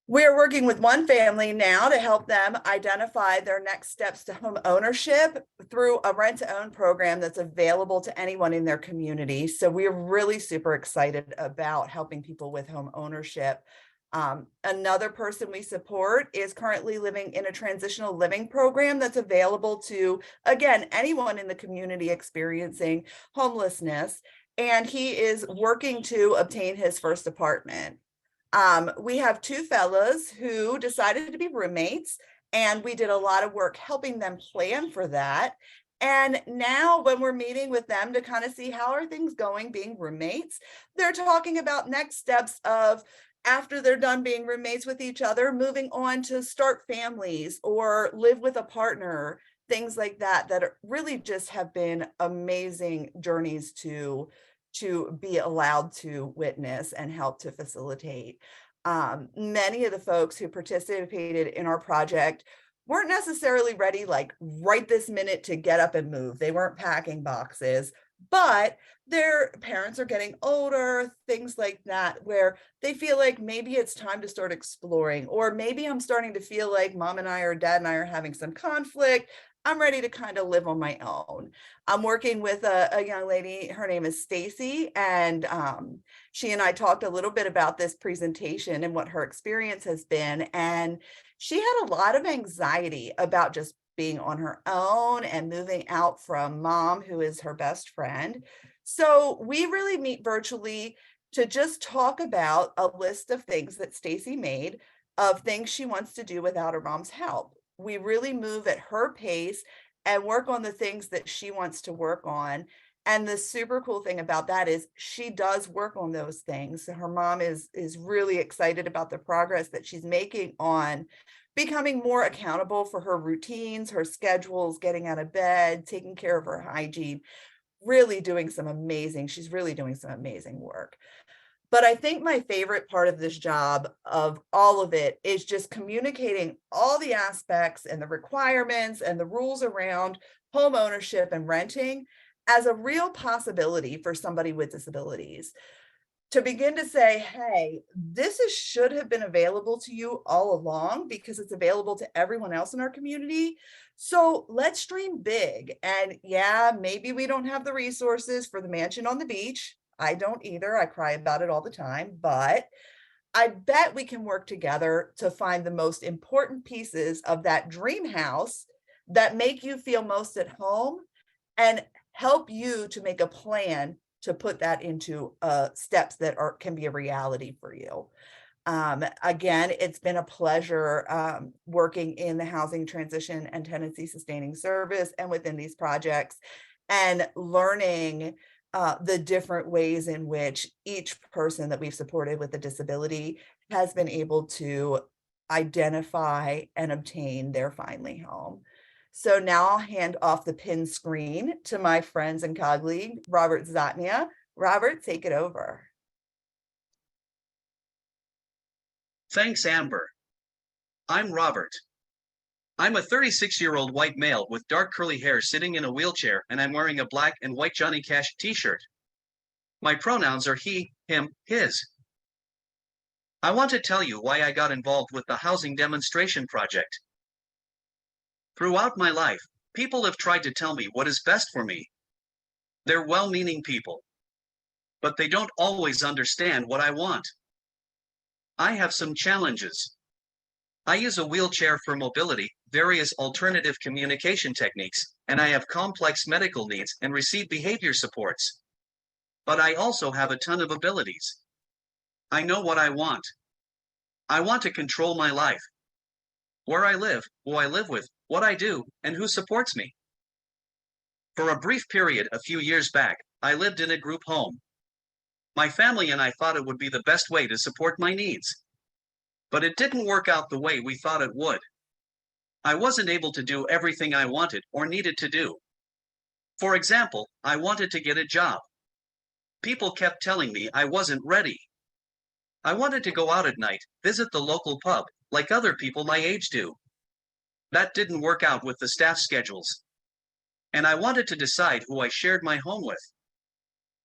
We're working with one family now to help them identify their next steps to home ownership through a rent-to-own program that's available to anyone in their community. So we're really super excited about helping people with home ownership. Another person we support is currently living in a transitional living program that's available to, again, anyone in the community experiencing homelessness. And he is working to obtain his first apartment. We have two fellows who decided to be roommates, and we did a lot of work helping them plan for that. And now when we're meeting with them to kind of see how are things going being roommates, they're talking about next steps of, after they're done being roommates with each other, moving on to start families or live with a partner, things like that, that really just have been amazing journeys to be allowed to witness and help to facilitate. Many of the folks who participated in our project weren't necessarily ready, like right this minute, to get up and move. They weren't packing boxes, but their parents are getting older, things like that, where they feel like maybe it's time to start exploring, or maybe I'm starting to feel like mom and I or dad and I are having some conflict. I'm ready to kind of live on my own. I'm working with a young lady, her name is Stacy, and she and I talked a little bit about this presentation and what her experience has been. And she had a lot of anxiety about just being on her own and moving out from mom, who is her best friend. So we really meet virtually to just talk about a list of things that Stacy made of things she wants to do without her mom's help. We really move at her pace and work on the things that she wants to work on. And the super cool thing about that is she does work on those things. So her mom is really excited about the progress that she's making on becoming more accountable for her routines, her schedules, getting out of bed, taking care of her hygiene, really doing some amazing, she's really doing some amazing work. But I think my favorite part of this job, of all of it, is just communicating all the aspects and the requirements and the rules around home ownership and renting as a real possibility for somebody with disabilities. To begin to say, hey, should have been available to you all along because it's available to everyone else in our community. So let's dream big. And yeah, maybe we don't have the resources for the mansion on the beach. I don't either. I cry about it all the time, but I bet we can work together to find the most important pieces of that dream house that make you feel most at home and help you to make a plan to put that into steps that can be a reality for you. Again, it's been a pleasure working in the housing transition and tenancy sustaining service and within these projects, and learning the different ways in which each person that we've supported with a disability has been able to identify and obtain their finally home. So now I'll hand off the pin screen to my friends and colleague, Robert Zatnia. Robert, take it over. Thanks, Amber. I'm Robert. I'm a 36-year-old white male with dark curly hair sitting in a wheelchair, and I'm wearing a black and white Johnny Cash t-shirt. My pronouns are he, him, his. I want to tell you why I got involved with the housing demonstration project. Throughout my life, people have tried to tell me what is best for me. They're well-meaning people, but they don't always understand what I want. I have some challenges. I use a wheelchair for mobility, various alternative communication techniques, and I have complex medical needs and receive behavior supports. But I also have a ton of abilities. I know what I want. I want to control my life. Where I live, who I live with, what I do, and who supports me. For a brief period a few years back, I lived in a group home. My family and I thought it would be the best way to support my needs. But it didn't work out the way we thought it would. I wasn't able to do everything I wanted or needed to do. For example, I wanted to get a job. People kept telling me I wasn't ready. I wanted to go out at night, visit the local pub, like other people my age do. That didn't work out with the staff schedules. And I wanted to decide who I shared my home with.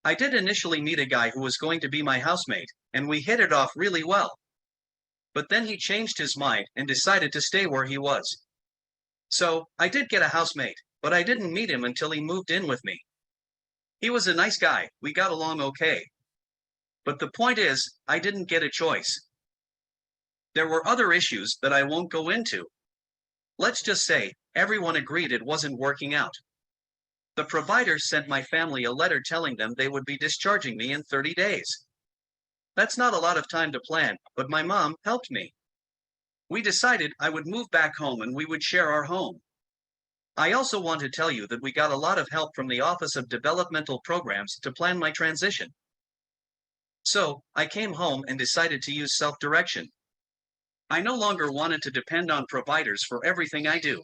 I did initially meet a guy who was going to be my housemate, and we hit it off really well. But then he changed his mind and decided to stay where he was. So, I did get a housemate, but I didn't meet him until he moved in with me. He was a nice guy, we got along okay. But the point is, I didn't get a choice. There were other issues that I won't go into. Let's just say, everyone agreed it wasn't working out. The provider sent my family a letter telling them they would be discharging me in 30 days. That's not a lot of time to plan, but my mom helped me. We decided I would move back home and we would share our home. I also want to tell you that we got a lot of help from the Office of Developmental Programs to plan my transition. So, I came home and decided to use self-direction. I no longer wanted to depend on providers for everything I do.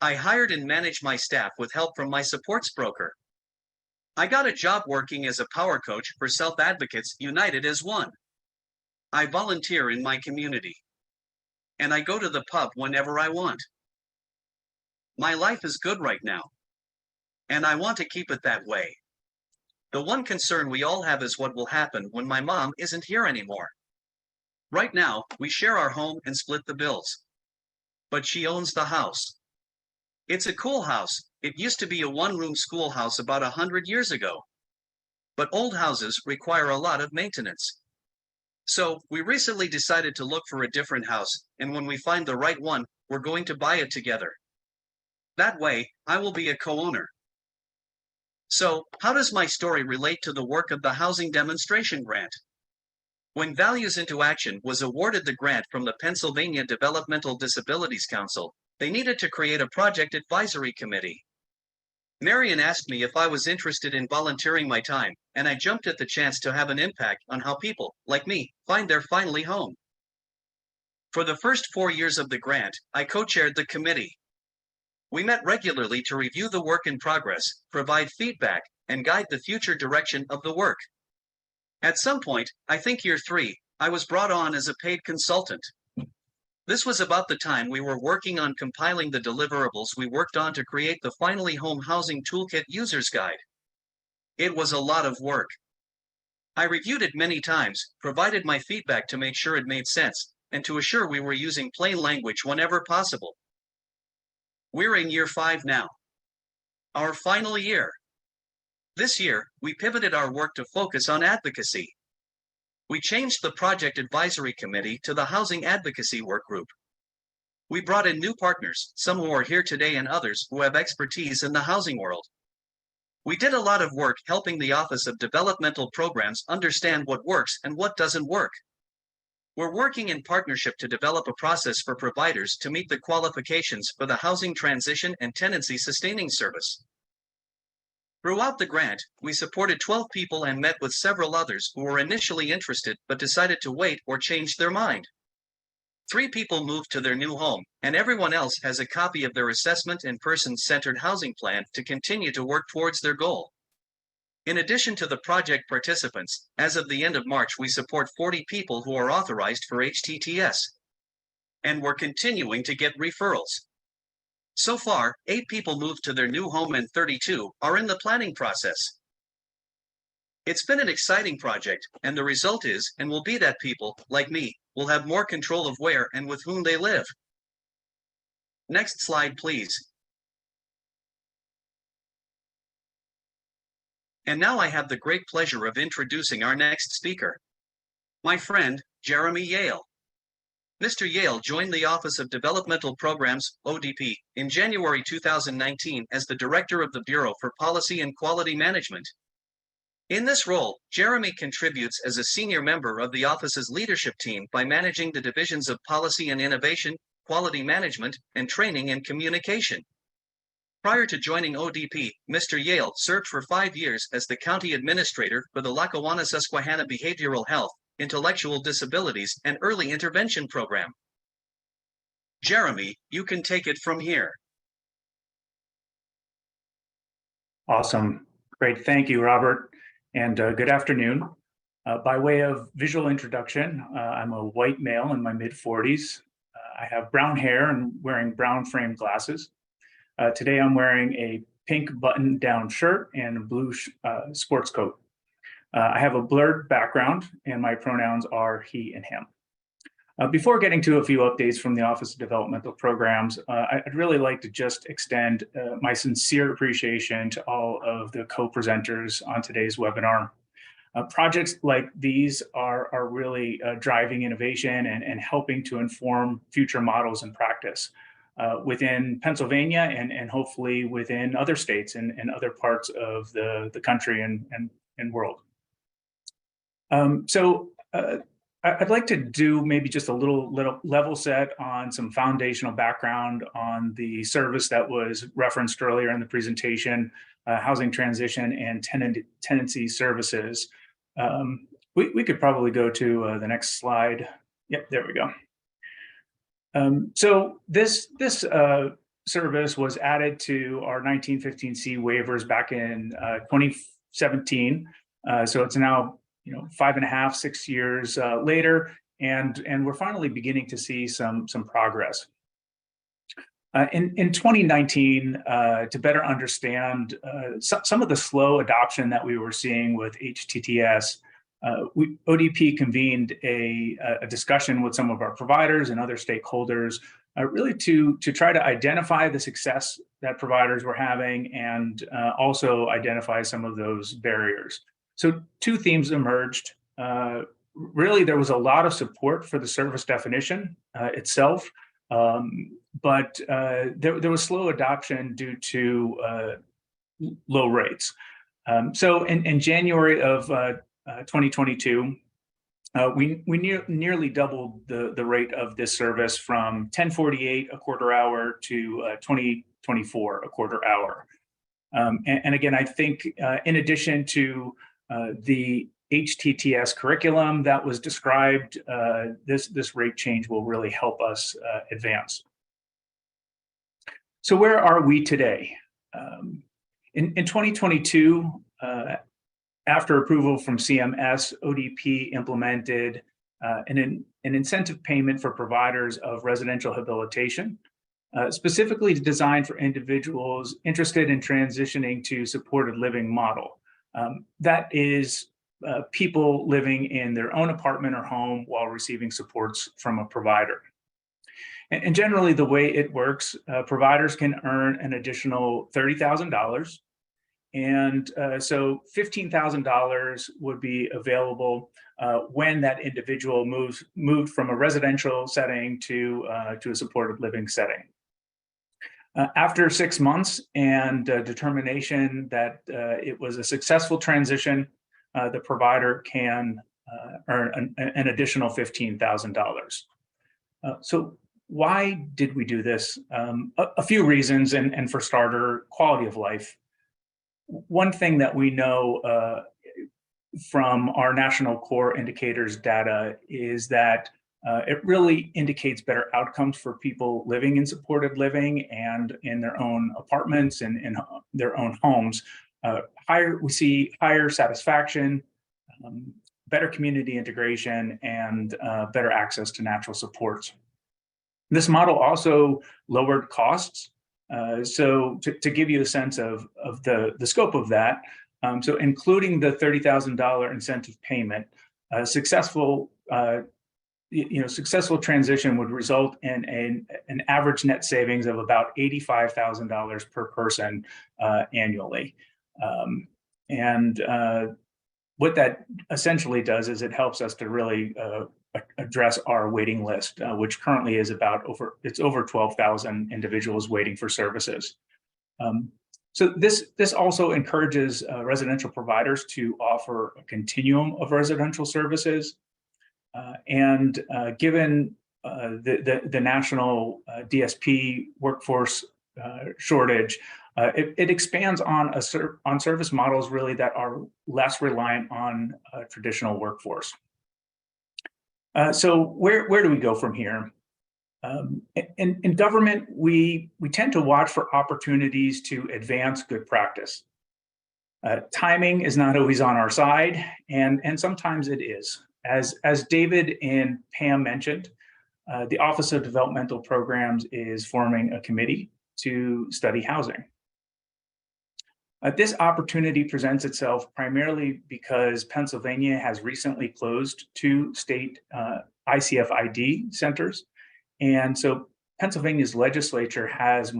I hired and managed my staff with help from my supports broker. I got a job working as a power coach for Self-Advocates United as One. I volunteer in my community. And I go to the pub whenever I want. My life is good right now. And I want to keep it that way. The one concern we all have is what will happen when my mom isn't here anymore. Right now, we share our home and split the bills. But she owns the house. It's a cool house. It used to be a one-room schoolhouse about 100 years ago. But old houses require a lot of maintenance. So, we recently decided to look for a different house, and when we find the right one, we're going to buy it together. That way, I will be a co-owner. So, how does my story relate to the work of the Housing Demonstration Grant? When Values into Action was awarded the grant from the Pennsylvania Developmental Disabilities Council, they needed to create a project advisory committee. Marion asked me if I was interested in volunteering my time, and I jumped at the chance to have an impact on how people, like me, find their finally home. For the first 4 years of the grant, I co-chaired the committee. We met regularly to review the work in progress, provide feedback, and guide the future direction of the work. At some point, I think year 3, I was brought on as a paid consultant. This was about the time we were working on compiling the deliverables we worked on to create the Finally Home Housing Toolkit User's Guide. It was a lot of work. I reviewed it many times, provided my feedback to make sure it made sense, and to assure we were using plain language whenever possible. We're in year 5 now. Our final year. This year, we pivoted our work to focus on advocacy. We changed the Project Advisory Committee to the Housing Advocacy Work Group. We brought in new partners, some who are here today and others who have expertise in the housing world. We did a lot of work helping the Office of Developmental Programs understand what works and what doesn't work. We're working in partnership to develop a process for providers to meet the qualifications for the Housing Transition and Tenancy Sustaining Service. Throughout the grant, we supported 12 people and met with several others who were initially interested but decided to wait or change their mind. 3 people moved to their new home, and everyone else has a copy of their assessment and person-centered housing plan to continue to work towards their goal. In addition to the project participants, as of the end of March, we support 40 people who are authorized for HTTS. And we're continuing to get referrals. So far, 8 people moved to their new home and 32 are in the planning process. It's been an exciting project, and the result is, and will be that people, like me, will have more control of where and with whom they live. Next slide, please. And now I have the great pleasure of introducing our next speaker, my friend, Jeremy Yale. Mr. Yale joined the Office of Developmental Programs, ODP, in January 2019 as the Director of the Bureau for Policy and Quality Management. In this role, Jeremy contributes as a senior member of the office's leadership team by managing the divisions of Policy and Innovation, Quality Management, and Training and Communication. Prior to joining ODP, Mr. Yale served for 5 years as the County Administrator for the Lackawanna-Susquehanna Behavioral Health, Intellectual Disabilities, and Early Intervention Program. Jeremy, you can take it from here. Awesome. Great. Thank you, Robert. And good afternoon. By way of visual introduction, I'm a white male in my mid-40s. I have brown hair and wearing brown framed glasses. Today I'm wearing a pink button-down shirt and a blue sports coat. I have a blurred background and my pronouns are he and him. Before getting to a few updates from the Office of Developmental Programs, I'd really like to just extend my sincere appreciation to all of the co-presenters on today's webinar. Projects like these are really driving innovation and helping to inform future models and practice within Pennsylvania and hopefully within other states and other parts of the country and world. I'd like to do maybe just a little level set on some foundational background on the service that was referenced earlier in the presentation, housing transition and tenancy services. We could probably go to the next slide. Yep, there we go. So this service was added to our 1915C waivers back in 2017. So it's now 5.5, 6 years later, and we're finally beginning to see some progress. In 2019, to better understand some of the slow adoption that we were seeing with HTTS, ODP convened a discussion with some of our providers and other stakeholders, really to try to identify the success that providers were having and also identify some of those barriers. So 2 themes emerged. Really, there was a lot of support for the service definition itself, but there was slow adoption due to low rates. So in January of 2022, we nearly doubled the rate of this service from $10.48 a quarter hour to $20.24 a quarter hour. And again, I think in addition to the HTTS curriculum that was described, this rate change will really help us advance. So where are we today? In 2022, after approval from CMS, ODP implemented an incentive payment for providers of residential habilitation, specifically designed for individuals interested in transitioning to supported living model. That is people living in their own apartment or home while receiving supports from a provider. And generally, the way it works, providers can earn an additional $30,000. And so $15,000 would be available when that individual moved from a residential setting to a supported living setting. After 6 months and determination that it was a successful transition, the provider can earn an additional $15,000. So why did we do this? A few reasons, and for starter, quality of life. One thing that we know from our national core indicators data is that it really indicates better outcomes for people living in supported living and in their own apartments and in their own homes. We see higher satisfaction, better community integration, and better access to natural supports. This model also lowered costs. So to give you a sense of the scope of that, so including the $30,000 incentive payment, successful transition would result in an average net savings of about $85,000 per person annually. And what that essentially does is it helps us to really address our waiting list, which currently is over 12,000 individuals waiting for services. So this also encourages residential providers to offer a continuum of residential services. Given the national DSP workforce shortage, it expands on service models really that are less reliant on a traditional workforce. So where do we go from here? In government, we tend to watch for opportunities to advance good practice. Timing is not always on our side, and sometimes it is. As David and Pam mentioned, the Office of Developmental Programs is forming a committee to study housing. This opportunity presents itself primarily because Pennsylvania has recently closed 2 state ICFID centers. And so Pennsylvania's legislature has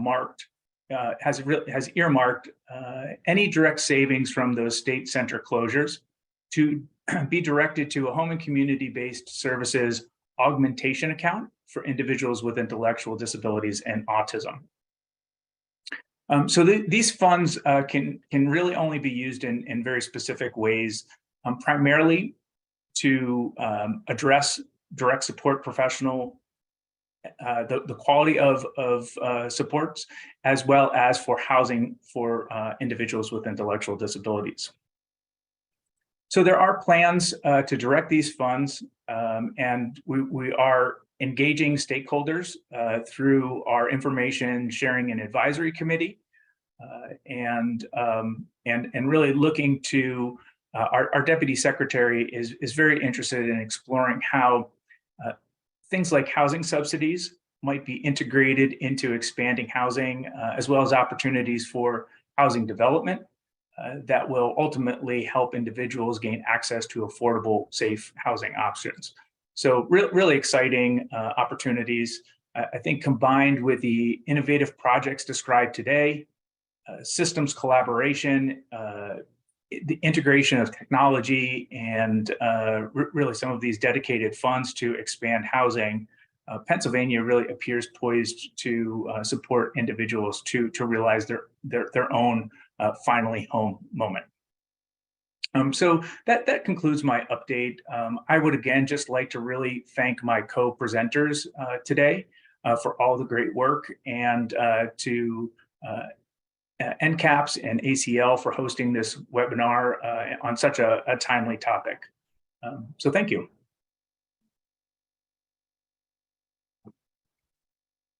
earmarked any direct savings from those state center closures to be directed to a home and community-based services augmentation account for individuals with intellectual disabilities and autism. So these funds can really only be used in very specific ways, primarily to address direct support professional, the quality of supports, as well as for housing for individuals with intellectual disabilities. So there are plans to direct these funds, and we are engaging stakeholders through our information sharing and advisory committee, and really looking to our deputy secretary is very interested in exploring how things like housing subsidies might be integrated into expanding housing, as well as opportunities for housing development that will ultimately help individuals gain access to affordable, safe housing options. So really exciting opportunities. I think combined with the innovative projects described today, systems collaboration, the integration of technology, and really some of these dedicated funds to expand housing, Pennsylvania really appears poised to support individuals to realize their own finally home moment. So that concludes my update. I would again just like to really thank my co-presenters today for all the great work, and to NCAPS and ACL for hosting this webinar on such a timely topic. So thank you.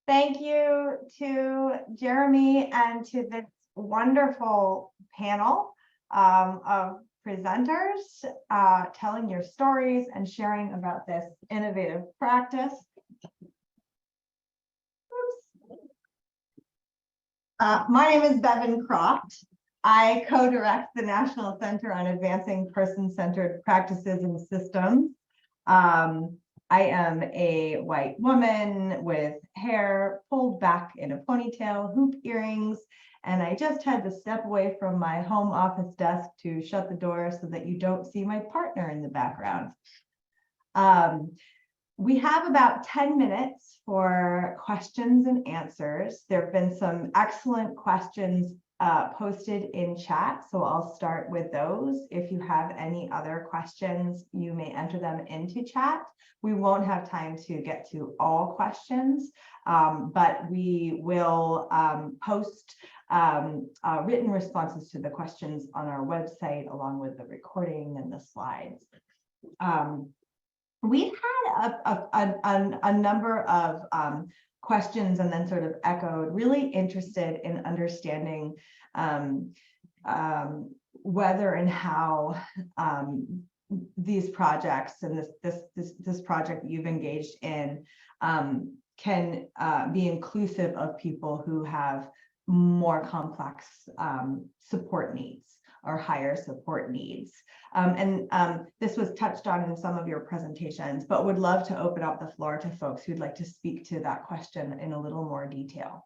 Thank you to Jeremy and to this wonderful panel of presenters telling your stories and sharing about this innovative practice. My name is Bevan Croft. I co-direct the National Center on Advancing Person-Centered Practices and Systems. I am a white woman with hair pulled back in a ponytail, hoop earrings, and I just had to step away from my home office desk to shut the door so that you don't see my partner in the background. We have about 10 minutes for questions and answers. There have been some excellent questions posted in chat, so I'll start with those. If you have any other questions, you may enter them into chat. We won't have time to get to all questions, but we will post written responses to the questions on our website, along with the recording and the slides. We've had a number of questions and then sort of echoed, really interested in understanding whether and how these projects and this project that you've engaged in can be inclusive of people who have more complex support needs or higher support needs. This was touched on in some of your presentations, but would love to open up the floor to folks who'd like to speak to that question in a little more detail.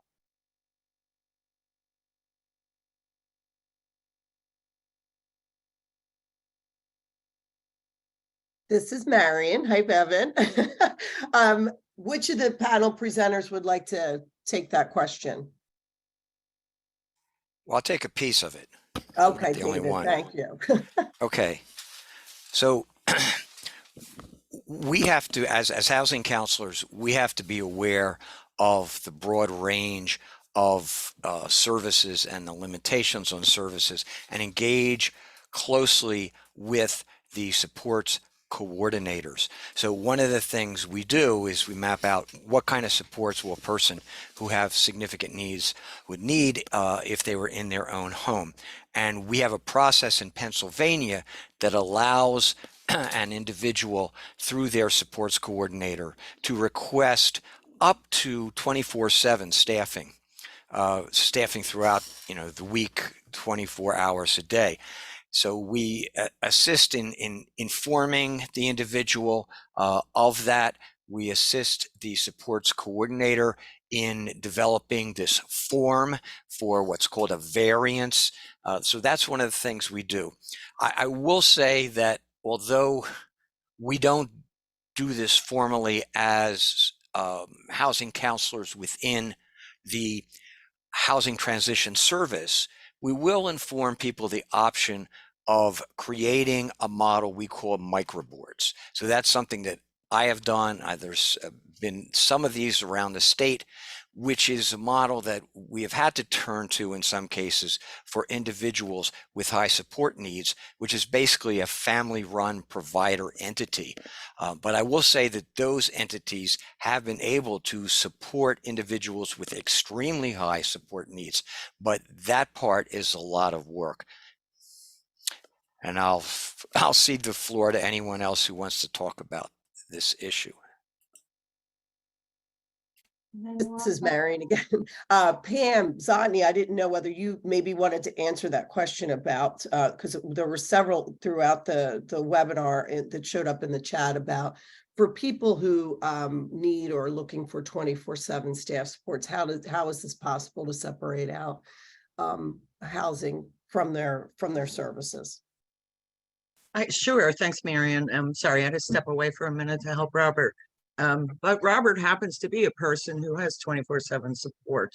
This is Marion. Hi, Bevan. Which of the panel presenters would like to take that question? Well, I'll take a piece of it. I'm not Okay, the only David, one. thank you. Okay. So we have to, as housing counselors, we have to be aware of the broad range of services and the limitations on services and engage closely with the supports coordinators. So one of the things we do is we map out what kind of supports will a person who have significant needs would need if they were in their own home. And we have a process in Pennsylvania that allows an individual through their supports coordinator to request up to 24/7 staffing, staffing throughout the week, 24 hours a day. So we assist in informing the individual of that. We assist the supports coordinator in developing this form for what's called a variance. So that's one of the things we do. I will say that although we don't do this formally as housing counselors within the housing transition service, we will inform people the option of creating a model we call microboards. So that's something that I have done. There's been some of these around the state, which is a model that we have had to turn to in some cases for individuals with high support needs, which is basically a family-run provider entity. But I will say that those entities have been able to support individuals with extremely high support needs, but that part is a lot of work. And I'll cede the floor to anyone else who wants to talk about this issue. This is Marion again. Pam Zotny, I didn't know whether you maybe wanted to answer that question about, because there were several throughout the webinar that showed up in the chat about for people who need or are looking for 24/7 staff supports, how is this possible to separate out housing from their services? Sure. Thanks, Marion. I'm sorry, I had to step away for a minute to help Robert. But Robert happens to be a person who has 24/7 support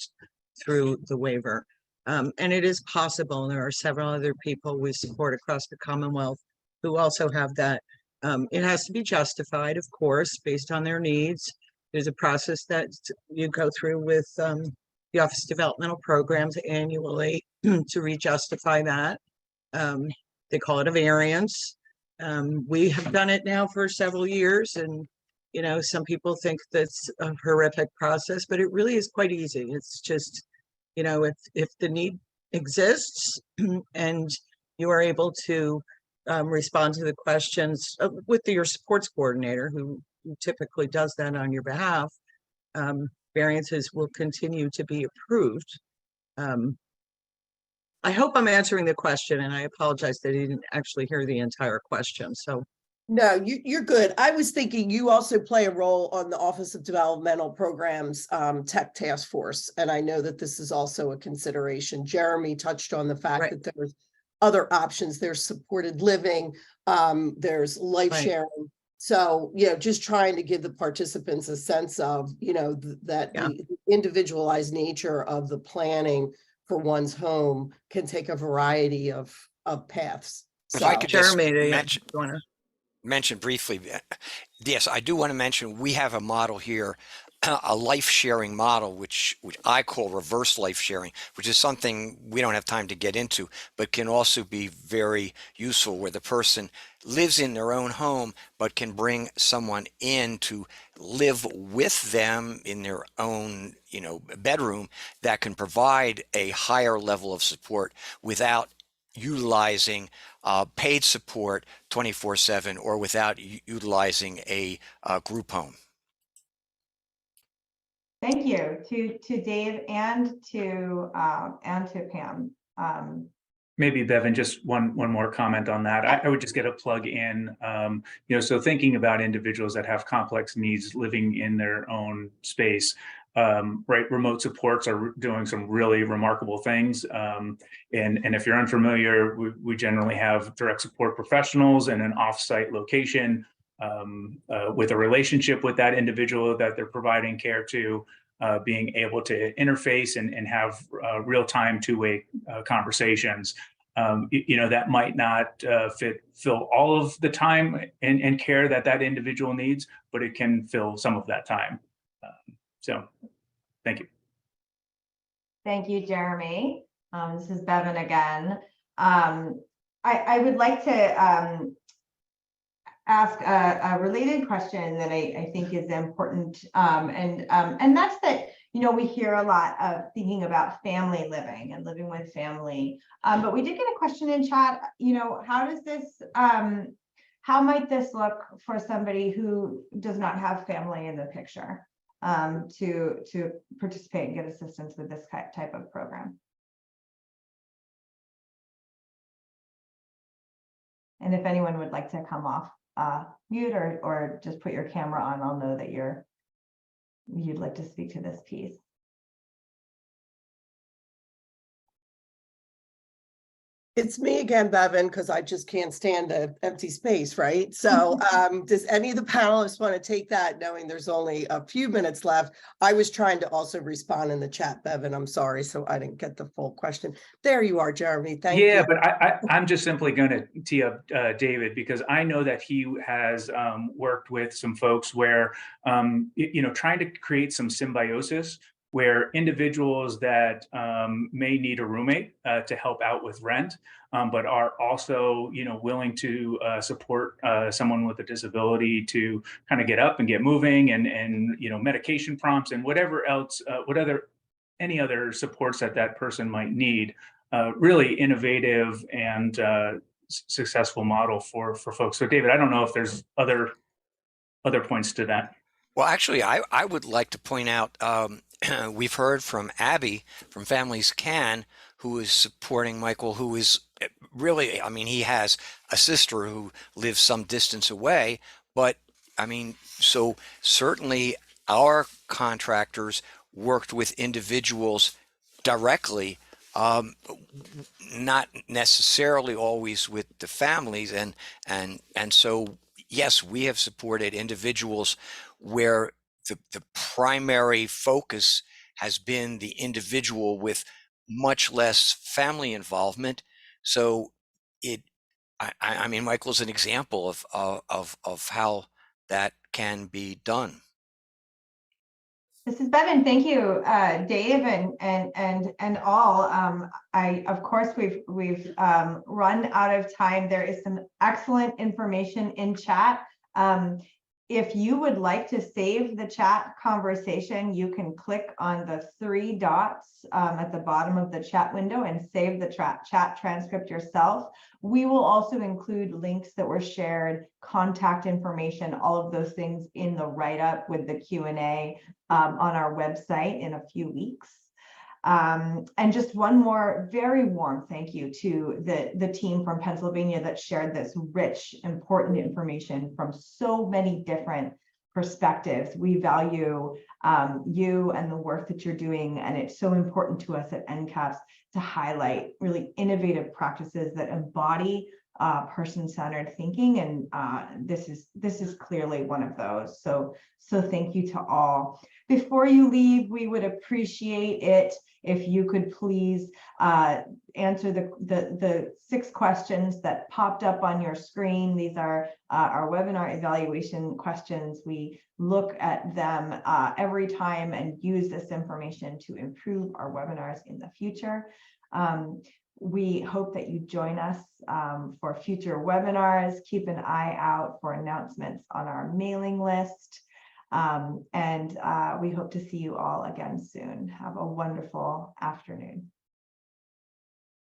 through the waiver. And it is possible. There are several other people we support across the Commonwealth who also have that. It has to be justified, of course, based on their needs. There's a process that you go through with the Office of Developmental Programs annually to re-justify that. They call it a variance. We have done it now for several years, and some people think that's a horrific process, but it really is quite easy. It's just, if the need exists and you are able to respond to the questions with your supports coordinator, who typically does that on your behalf, variances will continue to be approved. I hope I'm answering the question, and I apologize that I didn't actually hear the entire question. So no, you're good. I was thinking you also play a role on the Office of Developmental Programs Tech Task Force, and I know that this is also a consideration. Jeremy touched on the fact that there's other options. There's supported living, there's life sharing. So, just trying to give the participants a sense of, that the individualized nature of the planning for one's home can take a variety of paths. If I could just Jeremy, mention briefly, yes, I do want to mention we have a model here, a life sharing model, which I call reverse life sharing, which is something we don't have time to get into, but can also be very useful, where the person lives in their own home, but can bring someone in to live with them in their own, bedroom that can provide a higher level of support without utilizing paid support 24/7 or without utilizing a group home. Thank you to Dave and to Pam. Maybe Bevan, just one more comment on that. I would just get a plug in. So thinking about individuals that have complex needs living in their own space, remote supports are doing some really remarkable things. And if you're unfamiliar, we generally have direct support professionals in an off-site location with a relationship with that individual that they're providing care to, being able to interface and have real-time two-way conversations. That might not fill all of the time and care that individual needs, but it can fill some of that time. So thank you. Thank you, Jeremy. This is Bevan again. I would like to ask a related question that I think is important, and that's that, we hear a lot of thinking about family living and living with family, but we did get a question in chat. How does this, how might this look for somebody who does not have family in the picture, to participate and get assistance with this type of program? And if anyone would like to come off mute or just put your camera on, I'll know that you'd like to speak to this piece. It's me again, Bevan, because I just can't stand an empty space, right? So does any of the panelists want to take that, knowing there's only a few minutes left? I was trying to also respond in the chat, Bevan. I'm sorry, so I didn't get the full question. There you are, Jeremy. Thank you. Yeah, but I'm just simply going to tee up David, because I know that he has worked with some folks where, trying to create some symbiosis where individuals that may need a roommate to help out with rent, but are also, willing to support someone with a disability to kind of get up and get moving, and medication prompts and whatever else, any other supports that person might need. Really innovative and successful model for folks. So David, I don't know if there's other points to that. Well, actually, I would like to point out, we've heard from Abby from Families Can, who is supporting Michael, who is really, he has a sister who lives some distance away, but so certainly our contractors worked with individuals directly, not necessarily always with the families, and so yes, we have supported individuals where the primary focus has been the individual with much less family involvement. So Michael's an example of how that can be done. This is Bevan. Thank you, Dave, and all. Of course, we've run out of time. There is some excellent information in chat. If you would like to save the chat conversation, you can click on the 3 dots at the bottom of the chat window and save the chat transcript yourself. We will also include links that were shared, contact information, all of those things in the write-up with the Q&A on our website in a few weeks. And just one more very warm thank you to the team from Pennsylvania that shared this rich, important information from so many different perspectives. We value you and the work that you're doing, and it's so important to us at NCAPS to highlight really innovative practices that embody person-centered thinking, and this is clearly one of those. So thank you to all. Before you leave, we would appreciate it if you could please answer the 6 questions that popped up on your screen. These are our webinar evaluation questions. We look at them every time and use this information to improve our webinars in the future. We hope that you join us for future webinars. Keep an eye out for announcements on our mailing list. And we hope to see you all again soon. Have a wonderful afternoon.